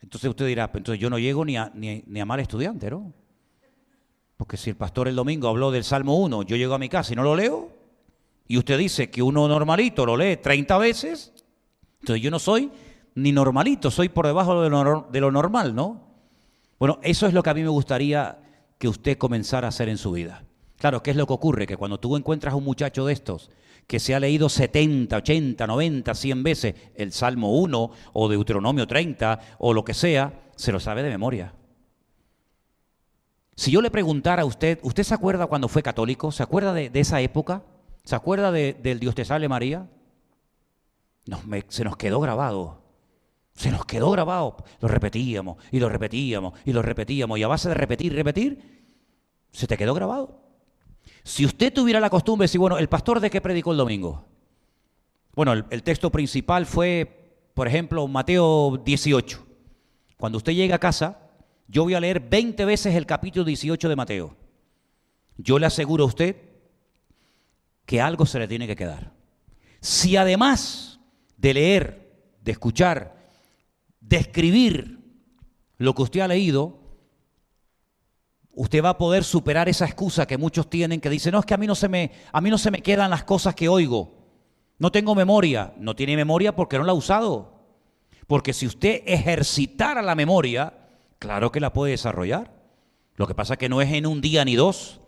Entonces usted dirá, entonces yo no llego ni a mal estudiante, ¿no? Porque si el pastor el domingo habló del Salmo 1, yo llego a mi casa y no lo leo, y usted dice que uno normalito lo lee 30 veces, entonces yo no soy ni normalito, soy por debajo de lo normal, ¿no? Bueno, eso es lo que a mí me gustaría que usted comenzara a hacer en su vida. Claro, ¿qué es lo que ocurre? Que cuando tú encuentras a un muchacho de estos que se ha leído 70, 80, 90, 100 veces el Salmo 1 o Deuteronomio 30 o lo que sea, se lo sabe de memoria. Si yo le preguntara a usted, ¿usted se acuerda cuando fue católico? ¿Se acuerda de esa época? ¿Se acuerda del Dios te salve María? Se nos quedó grabado. Se nos quedó grabado. Lo repetíamos y lo repetíamos y lo repetíamos. Y a base de repetir, se te quedó grabado. Si usted tuviera la costumbre de decir, bueno, ¿el pastor de qué predicó el domingo? Bueno, el texto principal fue, por ejemplo, Mateo 18. Cuando usted llega a casa, yo voy a leer 20 veces el capítulo 18 de Mateo. Yo le aseguro a usted que algo se le tiene que quedar. Si además de leer, de escuchar, de escribir lo que usted ha leído, usted va a poder superar esa excusa que muchos tienen, que dicen, no, es que a mí no se me quedan las cosas que oigo. No tengo memoria. No tiene memoria porque no la ha usado. Porque si usted ejercitara la memoria, claro que la puede desarrollar. Lo que pasa es que no es en un día ni dos.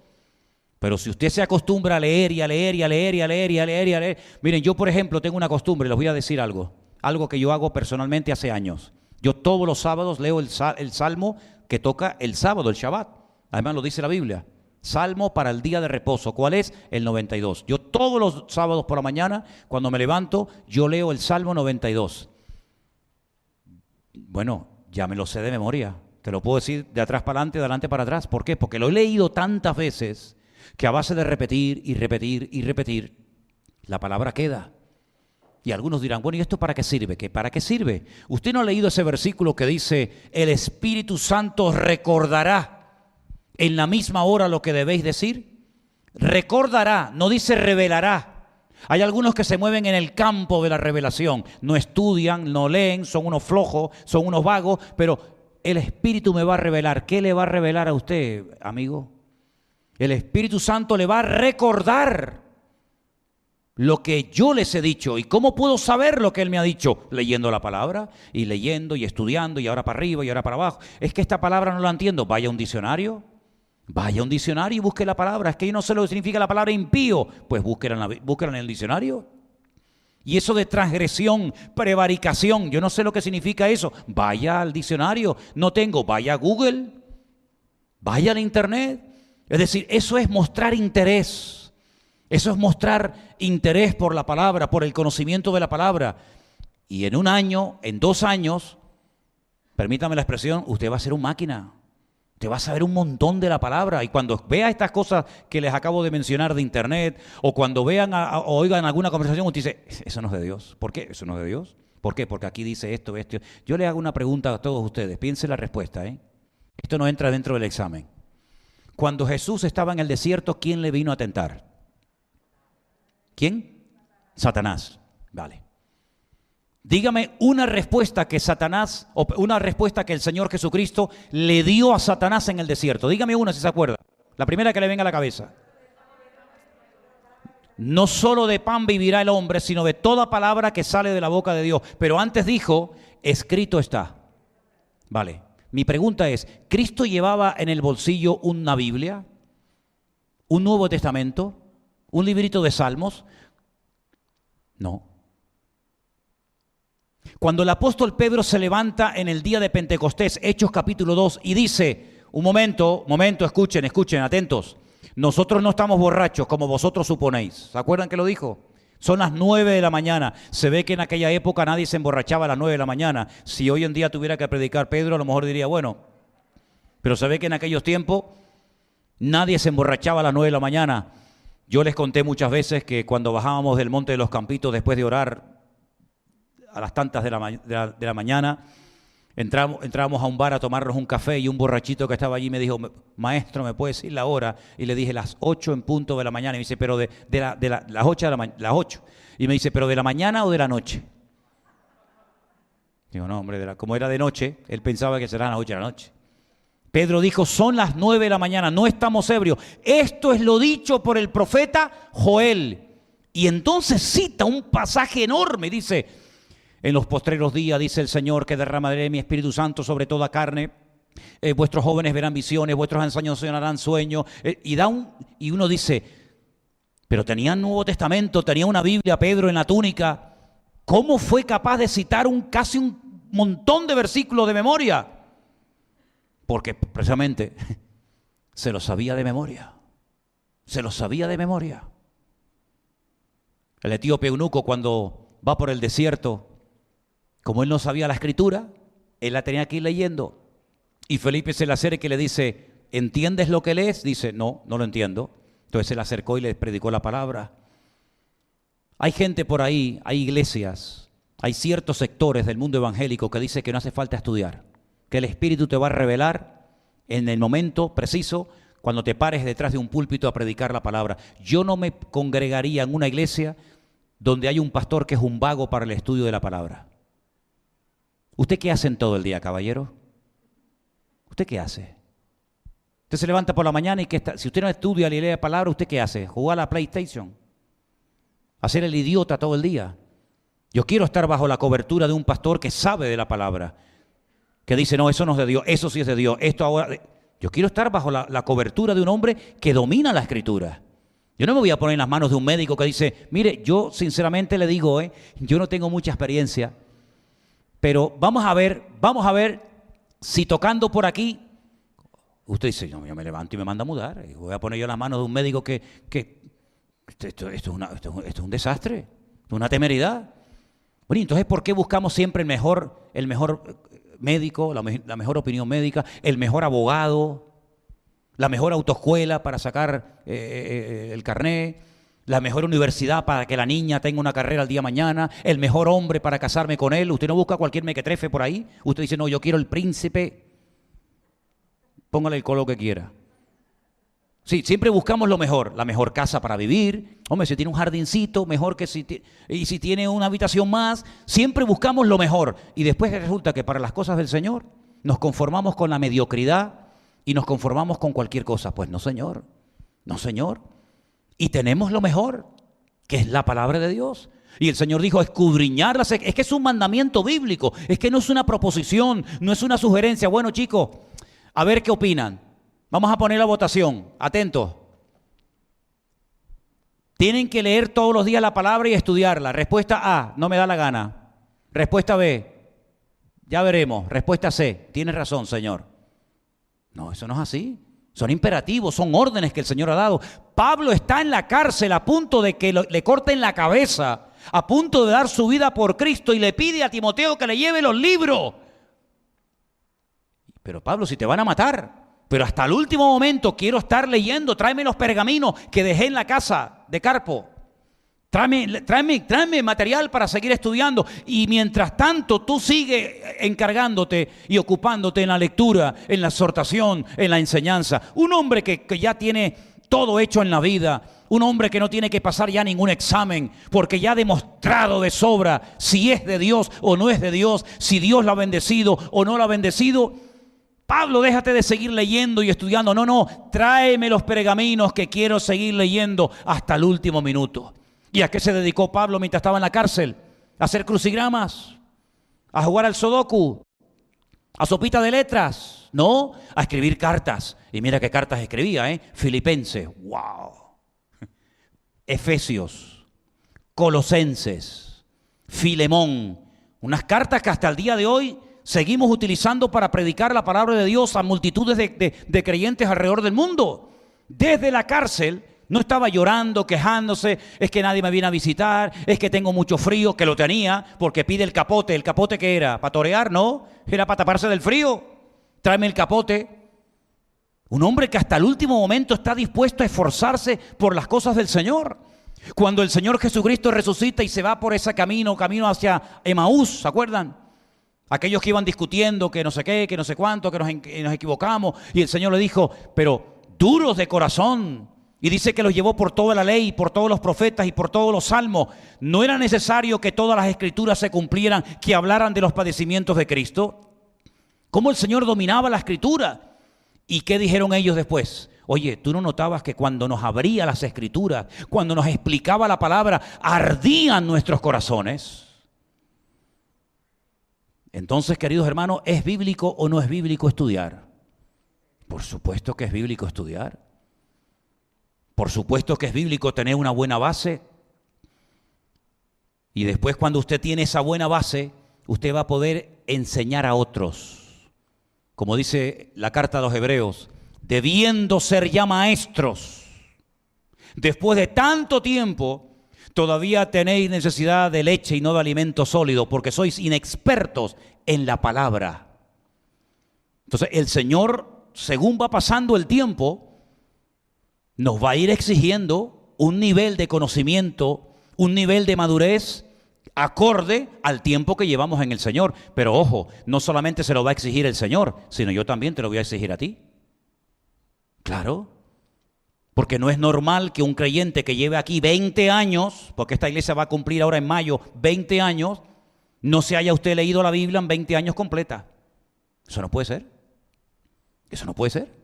Pero si usted se acostumbra a leer y a leer y a leer y a leer y a leer y a leer. Miren, yo por ejemplo tengo una costumbre, les voy a decir algo que yo hago personalmente hace años. Yo todos los sábados leo el salmo que toca el sábado, el Shabbat. Además lo dice la Biblia. Salmo para el día de reposo. ¿Cuál es? El 92. Yo todos los sábados por la mañana, cuando me levanto, yo leo el Salmo 92. Bueno, ya me lo sé de memoria. Te lo puedo decir de atrás para adelante, de adelante para atrás. ¿Por qué? Porque lo he leído tantas veces que a base de repetir y repetir y repetir, la palabra queda. Y algunos dirán, bueno, ¿y esto para qué sirve? ¿Qué para qué sirve? ¿Usted no ha leído ese versículo que dice, el Espíritu Santo recordará en la misma hora lo que debéis decir? Recordará, no dice revelará. Hay algunos que se mueven en el campo de la revelación, no estudian, no leen, son unos flojos, son unos vagos, pero el Espíritu me va a revelar. ¿Qué le va a revelar a usted, amigo? El Espíritu Santo le va a recordar. lo que yo les he dicho. ¿Y cómo puedo saber lo que Él me ha dicho? Leyendo la palabra, y leyendo, y estudiando, y ahora para arriba, y ahora para abajo. Es que esta palabra no la entiendo. Vaya a un diccionario. Vaya a un diccionario y busque la palabra. Es que yo no sé lo que significa la palabra impío. Pues búsquela en el diccionario. Y eso de transgresión, prevaricación, yo no sé lo que significa eso. Vaya al diccionario. No tengo, vaya a Google. Vaya al internet. Es decir, eso es mostrar interés. Eso es mostrar interés por la palabra, por el conocimiento de la palabra. Y en un año, en 2 años, permítame la expresión, usted va a ser un máquina. Usted va a saber un montón de la palabra. Y cuando vea estas cosas que les acabo de mencionar de internet, o cuando vean o oigan alguna conversación, usted dice, eso no es de Dios. ¿Por qué? Eso no es de Dios. ¿Por qué? Porque aquí dice esto, esto. Yo le hago una pregunta a todos ustedes. Piensen la respuesta, ¿eh? Esto no entra dentro del examen. Cuando Jesús estaba en el desierto, ¿quién le vino a tentar? ¿Quién? Satanás. Vale. Dígame una respuesta que Satanás, o una respuesta que el Señor Jesucristo le dio a Satanás en el desierto. Dígame una si se acuerda. La primera que le venga a la cabeza. No solo de pan vivirá el hombre, sino de toda palabra que sale de la boca de Dios. Pero antes dijo, escrito está. Vale. Mi pregunta es, ¿Cristo llevaba en el bolsillo una Biblia? ¿Un Nuevo Testamento? ¿Un librito de Salmos? No. Cuando el apóstol Pedro se levanta en el día de Pentecostés, Hechos capítulo 2, y dice, un momento, escuchen, atentos. Nosotros no estamos borrachos como vosotros suponéis. ¿Se acuerdan que lo dijo? Son las 9 de la mañana. Se ve que en aquella época nadie se emborrachaba a las 9 de la mañana. Si hoy en día tuviera que predicar Pedro, a lo mejor diría, bueno. Pero se ve que en aquellos tiempos nadie se emborrachaba a las 9 de la mañana. Yo les conté muchas veces que cuando bajábamos del Monte de los Campitos después de orar a las tantas de la mañana, entrábamos a un bar a tomarnos un café y un borrachito que estaba allí me dijo, maestro, ¿me puede decir la hora? Y le dije, las 8 en punto de la mañana. Y me dice, pero las 8 de la mañana, las 8. Y me dice, ¿pero de la mañana o de la noche? Digo, no, hombre, como era de noche, él pensaba que serán las 8 de la noche. Pedro dijo, son las 9 de la mañana, no estamos ebrios. Esto es lo dicho por el profeta Joel. Y entonces cita un pasaje enorme, dice, en los postreros días, dice el Señor, que derramaré mi Espíritu Santo sobre toda carne. Vuestros jóvenes verán visiones, vuestros ancianos soñarán sueños. Y uno dice, pero tenía un Nuevo Testamento, tenía una Biblia, Pedro, en la túnica. ¿Cómo fue capaz de citar casi un montón de versículos de memoria? Porque precisamente se lo sabía de memoria. Se lo sabía de memoria. El etíope eunuco, cuando va por el desierto, como él no sabía la escritura, él la tenía que ir leyendo. Y Felipe se le acerca y le dice, ¿entiendes lo que lees? Dice, no lo entiendo. Entonces se le acercó y le predicó la palabra. Hay gente por ahí, hay iglesias, hay ciertos sectores del mundo evangélico que dice que no hace falta estudiar, que el Espíritu te va a revelar en el momento preciso cuando te pares detrás de un púlpito a predicar la palabra. Yo no me congregaría en una iglesia donde hay un pastor que es un vago para el estudio de la palabra. ¿Usted qué hace en todo el día, caballero? ¿Usted qué hace? Usted se levanta por la mañana y si usted no estudia ni lee la palabra, ¿usted qué hace? ¿Jugar a la PlayStation? ¿Hacer el idiota todo el día? Yo quiero estar bajo la cobertura de un pastor que sabe de la palabra, que dice, no, eso no es de Dios, eso sí es de Dios, esto ahora... Yo quiero estar bajo la cobertura de un hombre que domina la Escritura. Yo no me voy a poner en las manos de un médico que dice, mire, yo sinceramente le digo, yo no tengo mucha experiencia, pero vamos a ver si tocando por aquí, usted dice, no, yo me levanto y me manda a mudar, y voy a poner yo en las manos de un médico que esto es un desastre, es una temeridad. Bueno, entonces, ¿por qué buscamos siempre el mejor médico, la mejor opinión médica, el mejor abogado, la mejor autoescuela para sacar el carné, la mejor universidad para que la niña tenga una carrera el día de mañana, el mejor hombre para casarme con él? Usted no busca cualquier mequetrefe por ahí. Usted dice, no, yo quiero el príncipe. Póngale el color que quiera. Sí, siempre buscamos lo mejor, la mejor casa para vivir. Hombre, si tiene un jardincito, mejor que si tiene una habitación más. Siempre buscamos lo mejor. Y después resulta que para las cosas del Señor nos conformamos con la mediocridad y nos conformamos con cualquier cosa. Pues no, señor. No, señor. Y tenemos lo mejor, que es la palabra de Dios. Y el Señor dijo, escudriñarlas. Es que es un mandamiento bíblico, es que no es una proposición, no es una sugerencia. Bueno, chicos, a ver qué opinan. Vamos a poner la votación, atentos. Tienen que leer todos los días la palabra y estudiarla. Respuesta A, no me da la gana. Respuesta B, ya veremos. Respuesta C, tienes razón, Señor. No, eso no es así. Son imperativos, son órdenes que el Señor ha dado. Pablo está en la cárcel a punto de que le corten la cabeza, a punto de dar su vida por Cristo, y le pide a Timoteo que le lleve los libros. Pero Pablo, si te van a matar, pero hasta el último momento quiero estar leyendo, tráeme los pergaminos que dejé en la casa de Carpo. Tráeme material para seguir estudiando. Y mientras tanto tú sigues encargándote y ocupándote en la lectura, en la exhortación, en la enseñanza. Un hombre que ya tiene todo hecho en la vida. Un hombre que no tiene que pasar ya ningún examen porque ya ha demostrado de sobra si es de Dios o no es de Dios, si Dios lo ha bendecido o no lo ha bendecido. Pablo, déjate de seguir leyendo y estudiando. No, tráeme los pergaminos que quiero seguir leyendo hasta el último minuto. ¿Y a qué se dedicó Pablo mientras estaba en la cárcel? ¿A hacer crucigramas? ¿A jugar al sudoku? ¿A sopita de letras? No, a escribir cartas. Y mira qué cartas escribía, Filipenses, wow. Efesios, Colosenses, Filemón. Unas cartas que hasta el día de hoy seguimos utilizando para predicar la palabra de Dios a multitudes de creyentes alrededor del mundo. Desde la cárcel no estaba llorando, quejándose, es que nadie me viene a visitar, es que tengo mucho frío, que lo tenía, porque pide el capote. ¿El capote qué era? ¿Para torear? No, era para taparse del frío. Tráeme el capote. Un hombre que hasta el último momento está dispuesto a esforzarse por las cosas del Señor. Cuando el Señor Jesucristo resucita y se va por ese camino hacia Emaús, ¿se acuerdan? Aquellos que iban discutiendo que no sé qué, que no sé cuánto, que nos equivocamos. Y el Señor le dijo, pero duros de corazón. Y dice que los llevó por toda la ley, por todos los profetas y por todos los salmos. ¿No era necesario que todas las escrituras se cumplieran, que hablaran de los padecimientos de Cristo? ¿Cómo el Señor dominaba la escritura? ¿Y qué dijeron ellos después? Oye, ¿tú no notabas que cuando nos abría las escrituras, cuando nos explicaba la palabra, ardían nuestros corazones? Entonces, queridos hermanos, ¿es bíblico o no es bíblico estudiar? Por supuesto que es bíblico estudiar. Por supuesto que es bíblico tener una buena base. Y después, cuando usted tiene esa buena base, usted va a poder enseñar a otros. Como dice la carta a los Hebreos, debiendo ser ya maestros, después de tanto tiempo, todavía tenéis necesidad de leche y no de alimento sólido, porque sois inexpertos en la palabra. Entonces, el Señor, según va pasando el tiempo, nos va a ir exigiendo un nivel de conocimiento, un nivel de madurez acorde al tiempo que llevamos en el Señor. Pero ojo, no solamente se lo va a exigir el Señor, sino yo también te lo voy a exigir a ti. Claro, porque no es normal que un creyente que lleve aquí 20 años, porque esta iglesia va a cumplir ahora en mayo 20 años, no se haya usted leído la Biblia en 20 años completa. Eso no puede ser. Eso no puede ser.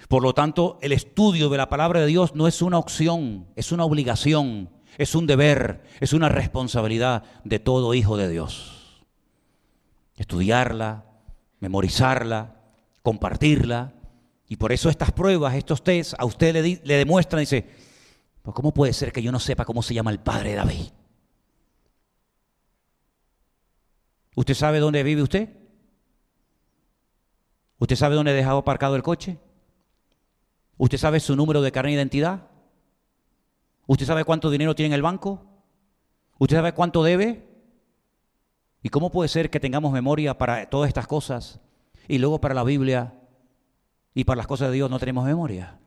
Por lo tanto, el estudio de la palabra de Dios no es una opción, es una obligación, es un deber, es una responsabilidad de todo hijo de Dios. Estudiarla, memorizarla, compartirla. Y por eso estas pruebas, estos tests, a usted le demuestran, dice, pues ¿cómo puede ser que yo no sepa cómo se llama el padre de David? ¿Usted sabe dónde vive usted? ¿Usted sabe dónde ha dejado aparcado el coche? ¿Usted sabe su número de carnet de identidad? ¿Usted sabe cuánto dinero tiene en el banco? ¿Usted sabe cuánto debe? ¿Y cómo puede ser que tengamos memoria para todas estas cosas y luego para la Biblia y para las cosas de Dios no tenemos memoria?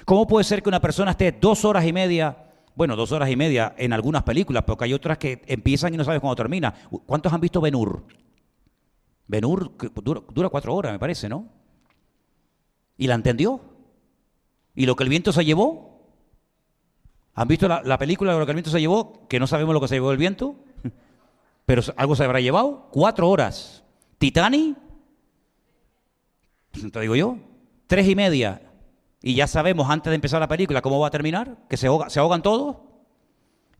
¿Cómo puede ser que una persona esté 2 horas y media, bueno, 2 horas y media en algunas películas, porque hay otras que empiezan y no sabes cuándo termina? ¿Cuántos han visto Ben-Hur? Ben-Hur dura 4 horas, me parece, ¿no? ¿Y la entendió? ¿Y lo que el viento se llevó? ¿Han visto la película de lo que el viento se llevó? Que no sabemos lo que se llevó el viento, pero algo se habrá llevado. 4 horas. Titanic, te digo yo, 3 y media. Y ya sabemos antes de empezar la película cómo va a terminar, que se ahogan todos.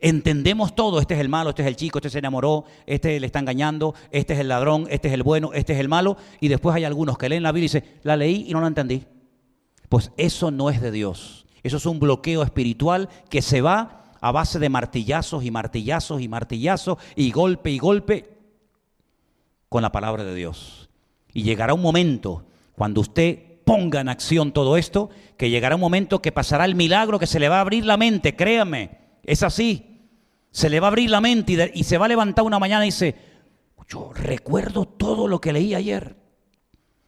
Entendemos todo, este es el malo, este es el chico, este se enamoró, este le está engañando, este es el ladrón, este es el bueno, este es el malo. Y después hay algunos que leen la Biblia y dicen, la leí y no la entendí. Pues eso no es de Dios. Eso es un bloqueo espiritual que se va a base de martillazos y martillazos y martillazos y golpe con la palabra de Dios. Y llegará un momento cuando usted ponga en acción todo esto, que llegará un momento que pasará el milagro, que se le va a abrir la mente, créame, es así. Se le va a abrir la mente y se va a levantar una mañana y dice, yo recuerdo todo lo que leí ayer.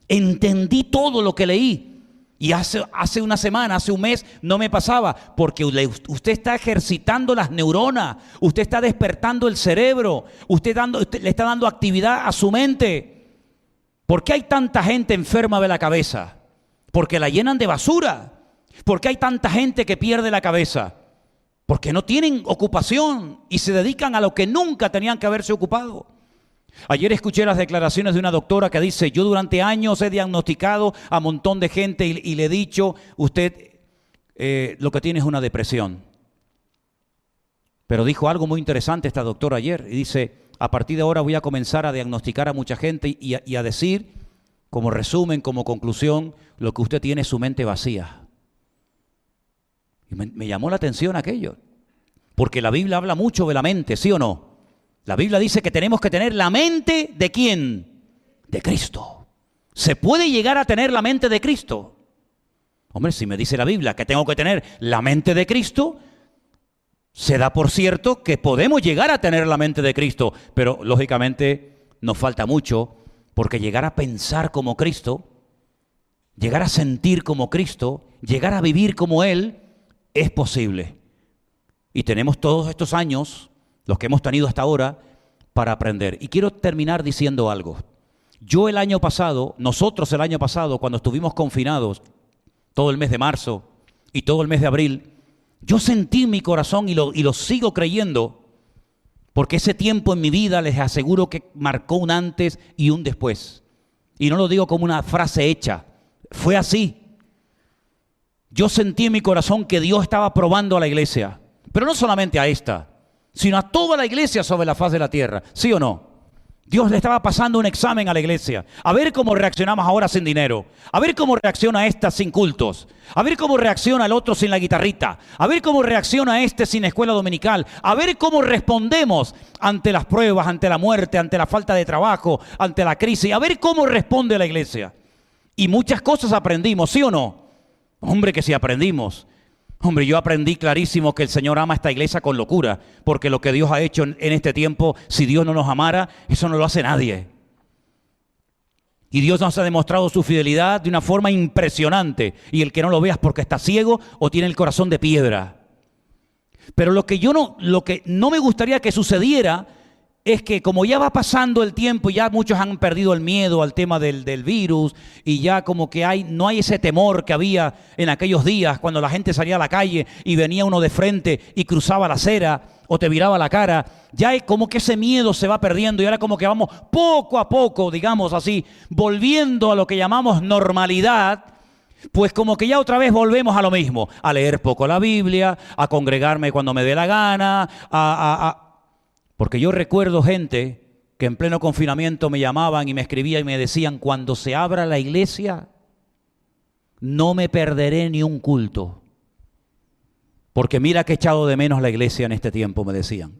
Entendí todo lo que leí. Y hace una semana, hace un mes, no me pasaba. Porque usted está ejercitando las neuronas. Usted está despertando el cerebro. Usted le está dando actividad a su mente. ¿Por qué hay tanta gente enferma de la cabeza? Porque la llenan de basura. ¿Por qué hay tanta gente que pierde la cabeza? Porque no tienen ocupación y se dedican a lo que nunca tenían que haberse ocupado. Ayer escuché las declaraciones de una doctora que dice, yo durante años he diagnosticado a un montón de gente y le he dicho, usted lo que tiene es una depresión. Pero dijo algo muy interesante esta doctora ayer y dice, a partir de ahora voy a comenzar a diagnosticar a mucha gente y a decir, como resumen, como conclusión, lo que usted tiene es su mente vacía. Y me llamó la atención aquello, porque la Biblia habla mucho de la mente, ¿sí o no? La Biblia dice que tenemos que tener la mente ¿de quién? De Cristo. ¿Se puede llegar a tener la mente de Cristo? Hombre, si me dice la Biblia que tengo que tener la mente de Cristo, se da por cierto que podemos llegar a tener la mente de Cristo, pero lógicamente nos falta mucho, porque llegar a pensar como Cristo, llegar a sentir como Cristo, llegar a vivir como Él, es posible. Y tenemos todos estos años, los que hemos tenido hasta ahora, para aprender. Y quiero terminar diciendo algo. Nosotros el año pasado, cuando estuvimos confinados, todo el mes de marzo y todo el mes de abril, yo sentí en mi corazón y lo sigo creyendo, porque ese tiempo en mi vida les aseguro que marcó un antes y un después. Y no lo digo como una frase hecha, fue así. Yo sentí en mi corazón que Dios estaba probando a la iglesia, pero no solamente a esta, sino a toda la iglesia sobre la faz de la tierra, ¿sí o no? Dios le estaba pasando un examen a la iglesia, a ver cómo reaccionamos ahora sin dinero, a ver cómo reacciona esta sin cultos, a ver cómo reacciona el otro sin la guitarrita, a ver cómo reacciona este sin escuela dominical, a ver cómo respondemos ante las pruebas, ante la muerte, ante la falta de trabajo, ante la crisis, a ver cómo responde la iglesia. Y muchas cosas aprendimos, ¿sí o no? Hombre, que si aprendimos. Hombre, yo aprendí clarísimo que el Señor ama a esta iglesia con locura, porque lo que Dios ha hecho en este tiempo, si Dios no nos amara, eso no lo hace nadie. Y Dios nos ha demostrado su fidelidad de una forma impresionante. Y el que no lo vea es porque está ciego o tiene el corazón de piedra. Pero lo que no me gustaría que sucediera es que como ya va pasando el tiempo, ya muchos han perdido el miedo al tema del virus y ya como que no hay ese temor que había en aquellos días cuando la gente salía a la calle y venía uno de frente y cruzaba la acera o te viraba la cara. Ya es como que ese miedo se va perdiendo y ahora como que vamos poco a poco, digamos así, volviendo a lo que llamamos normalidad. Pues como que ya otra vez volvemos a lo mismo, a leer poco la Biblia, a congregarme cuando me dé la gana, porque yo recuerdo gente que en pleno confinamiento me llamaban y me escribían y me decían, cuando se abra la iglesia, no me perderé ni un culto. Porque mira que he echado de menos la iglesia en este tiempo, me decían.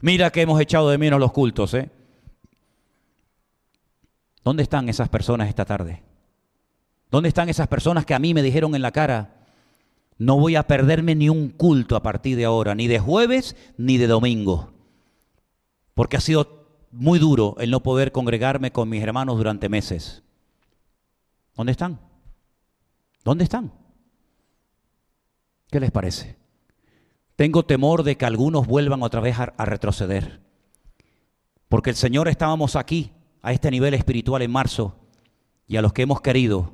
Mira que hemos echado de menos los cultos, ¿eh? ¿Dónde están esas personas esta tarde? ¿Dónde están esas personas que a mí me dijeron en la cara, no voy a perderme ni un culto a partir de ahora, ni de jueves ni de domingo? Porque ha sido muy duro el no poder congregarme con mis hermanos durante meses. ¿Dónde están? ¿Dónde están? ¿Qué les parece? Tengo temor de que algunos vuelvan otra vez a retroceder. Porque el Señor, estábamos aquí, a este nivel espiritual en marzo, y a los que hemos querido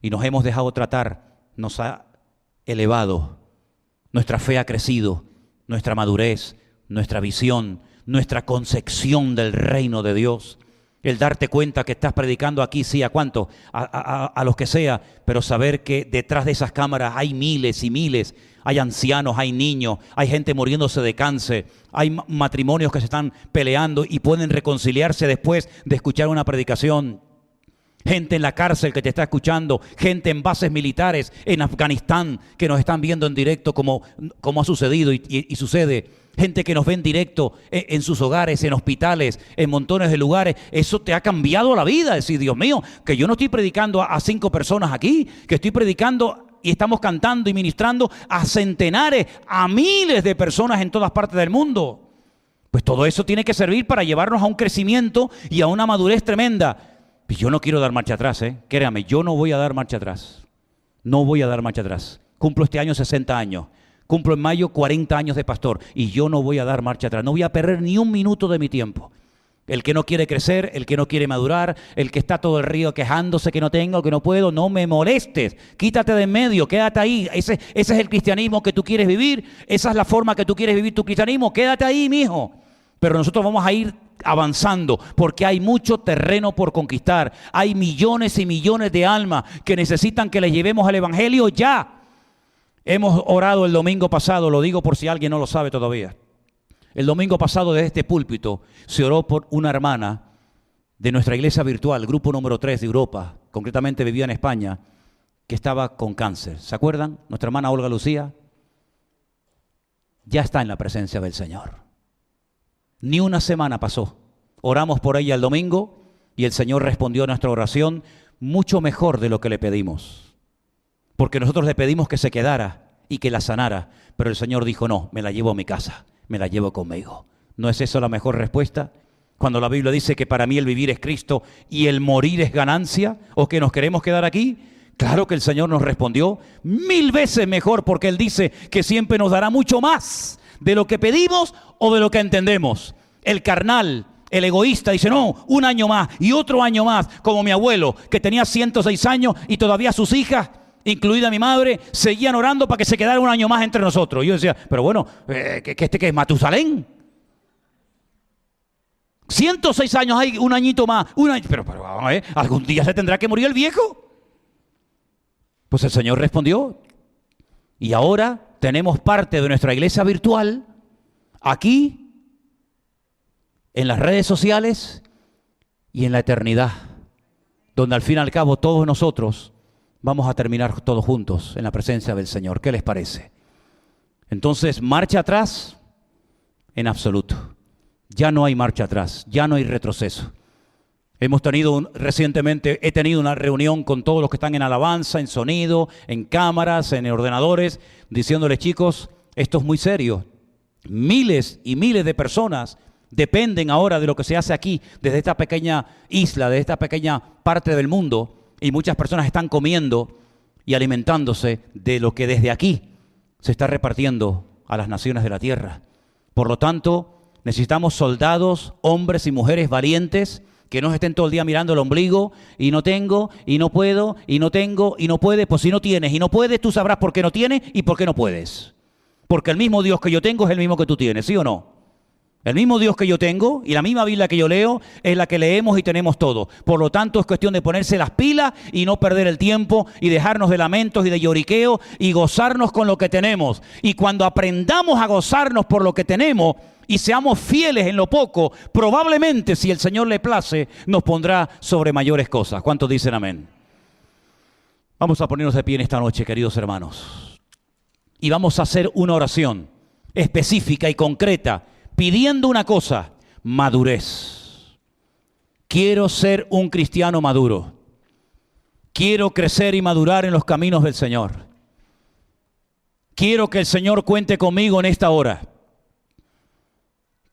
y nos hemos dejado tratar, nos ha elevado. Nuestra fe ha crecido, nuestra madurez, nuestra visión, nuestra concepción del reino de Dios. El darte cuenta que estás predicando aquí, sí, ¿a cuánto? A los que sea, pero saber que detrás de esas cámaras hay miles y miles, hay ancianos, hay niños, hay gente muriéndose de cáncer, hay matrimonios que se están peleando y pueden reconciliarse después de escuchar una predicación. Gente en la cárcel que te está escuchando, gente en bases militares en Afganistán que nos están viendo en directo como ha sucedido y sucede. Gente que nos ve en directo en sus hogares, en hospitales, en montones de lugares. Eso te ha cambiado la vida. Decir, Dios mío, que yo no estoy predicando a 5 personas aquí, que estoy predicando y estamos cantando y ministrando a centenares, a miles de personas en todas partes del mundo. Pues todo eso tiene que servir para llevarnos a un crecimiento y a una madurez tremenda. Y yo no quiero dar marcha atrás, créame, yo no voy a dar marcha atrás. No voy a dar marcha atrás. Cumplo este año 60 años. Cumplo en mayo 40 años de pastor y yo no voy a dar marcha atrás. No voy a perder ni un minuto de mi tiempo. El que no quiere crecer, el que no quiere madurar, el que está todo el río quejándose que no tengo, que no puedo, no me molestes. Quítate de en medio, quédate ahí. Ese es el cristianismo que tú quieres vivir. Esa es la forma que tú quieres vivir tu cristianismo. Quédate ahí, mijo. Pero nosotros vamos a ir avanzando porque hay mucho terreno por conquistar. Hay millones y millones de almas que necesitan que les llevemos el evangelio ya. Hemos orado el domingo pasado, lo digo por si alguien no lo sabe todavía. El domingo pasado desde este púlpito se oró por una hermana de nuestra iglesia virtual, grupo número 3 de Europa, concretamente vivía en España, que estaba con cáncer. ¿Se acuerdan? Nuestra hermana Olga Lucía ya está en la presencia del Señor. Ni una semana pasó. Oramos por ella el domingo y el Señor respondió a nuestra oración mucho mejor de lo que le pedimos. Porque nosotros le pedimos que se quedara y que la sanara, pero el Señor dijo, no, me la llevo a mi casa, me la llevo conmigo. ¿No es eso la mejor respuesta? Cuando la Biblia dice que para mí el vivir es Cristo y el morir es ganancia, ¿o que nos queremos quedar aquí? Claro que el Señor nos respondió 1000 veces mejor, porque Él dice que siempre nos dará mucho más de lo que pedimos o de lo que entendemos. El carnal, el egoísta dice, no, un año más y otro año más, como mi abuelo, que tenía 106 años y todavía sus hijas, incluida mi madre, seguían orando para que se quedara un año más entre nosotros. Y yo decía, pero bueno, ¿que es Matusalén? 106 años hay un añito más. Pero vamos a ver, ¿algún día se tendrá que morir el viejo? Pues el Señor respondió. Y ahora tenemos parte de nuestra iglesia virtual aquí, en las redes sociales y en la eternidad, donde al fin y al cabo todos nosotros vamos a terminar todos juntos en la presencia del Señor. ¿Qué les parece? Entonces, marcha atrás, en absoluto. Ya no hay marcha atrás, ya no hay retroceso. Recientemente he tenido una reunión con todos los que están en alabanza, en sonido, en cámaras, en ordenadores, diciéndoles, chicos, esto es muy serio. Miles y miles de personas dependen ahora de lo que se hace aquí, desde esta pequeña isla, de esta pequeña parte del mundo. Y muchas personas están comiendo y alimentándose de lo que desde aquí se está repartiendo a las naciones de la tierra. Por lo tanto, necesitamos soldados, hombres y mujeres valientes que no estén todo el día mirando el ombligo y no tengo, y no puedo, y no tengo, y no puedes. Pues si no tienes y no puedes, tú sabrás por qué no tienes y por qué no puedes. Porque el mismo Dios que yo tengo es el mismo que tú tienes, ¿sí o no? El mismo Dios que yo tengo y la misma Biblia que yo leo es la que leemos y tenemos todo. Por lo tanto, es cuestión de ponerse las pilas y no perder el tiempo y dejarnos de lamentos y de lloriqueo y gozarnos con lo que tenemos. Y cuando aprendamos a gozarnos por lo que tenemos y seamos fieles en lo poco, probablemente, si el Señor le place, nos pondrá sobre mayores cosas. ¿Cuántos dicen amén? Vamos a ponernos de pie en esta noche, queridos hermanos. Y vamos a hacer una oración específica y concreta, pidiendo una cosa, madurez. Quiero ser un cristiano maduro. Quiero crecer y madurar en los caminos del Señor. Quiero que el Señor cuente conmigo en esta hora.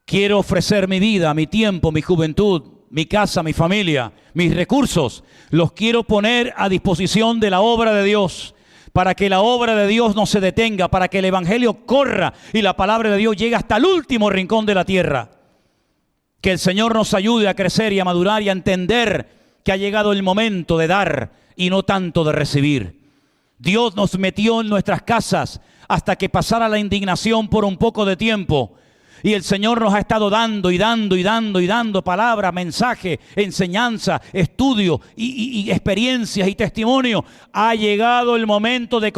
Quiero ofrecer mi vida, mi tiempo, mi juventud, mi casa, mi familia, mis recursos. Los quiero poner a disposición de la obra de Dios, para que la obra de Dios no se detenga, para que el evangelio corra y la palabra de Dios llegue hasta el último rincón de la tierra. Que el Señor nos ayude a crecer y a madurar y a entender que ha llegado el momento de dar y no tanto de recibir. Dios nos metió en nuestras casas hasta que pasara la indignación por un poco de tiempo. Y el Señor nos ha estado dando y dando y dando y dando palabra, mensaje, enseñanza, estudio y experiencias y testimonio. Ha llegado el momento de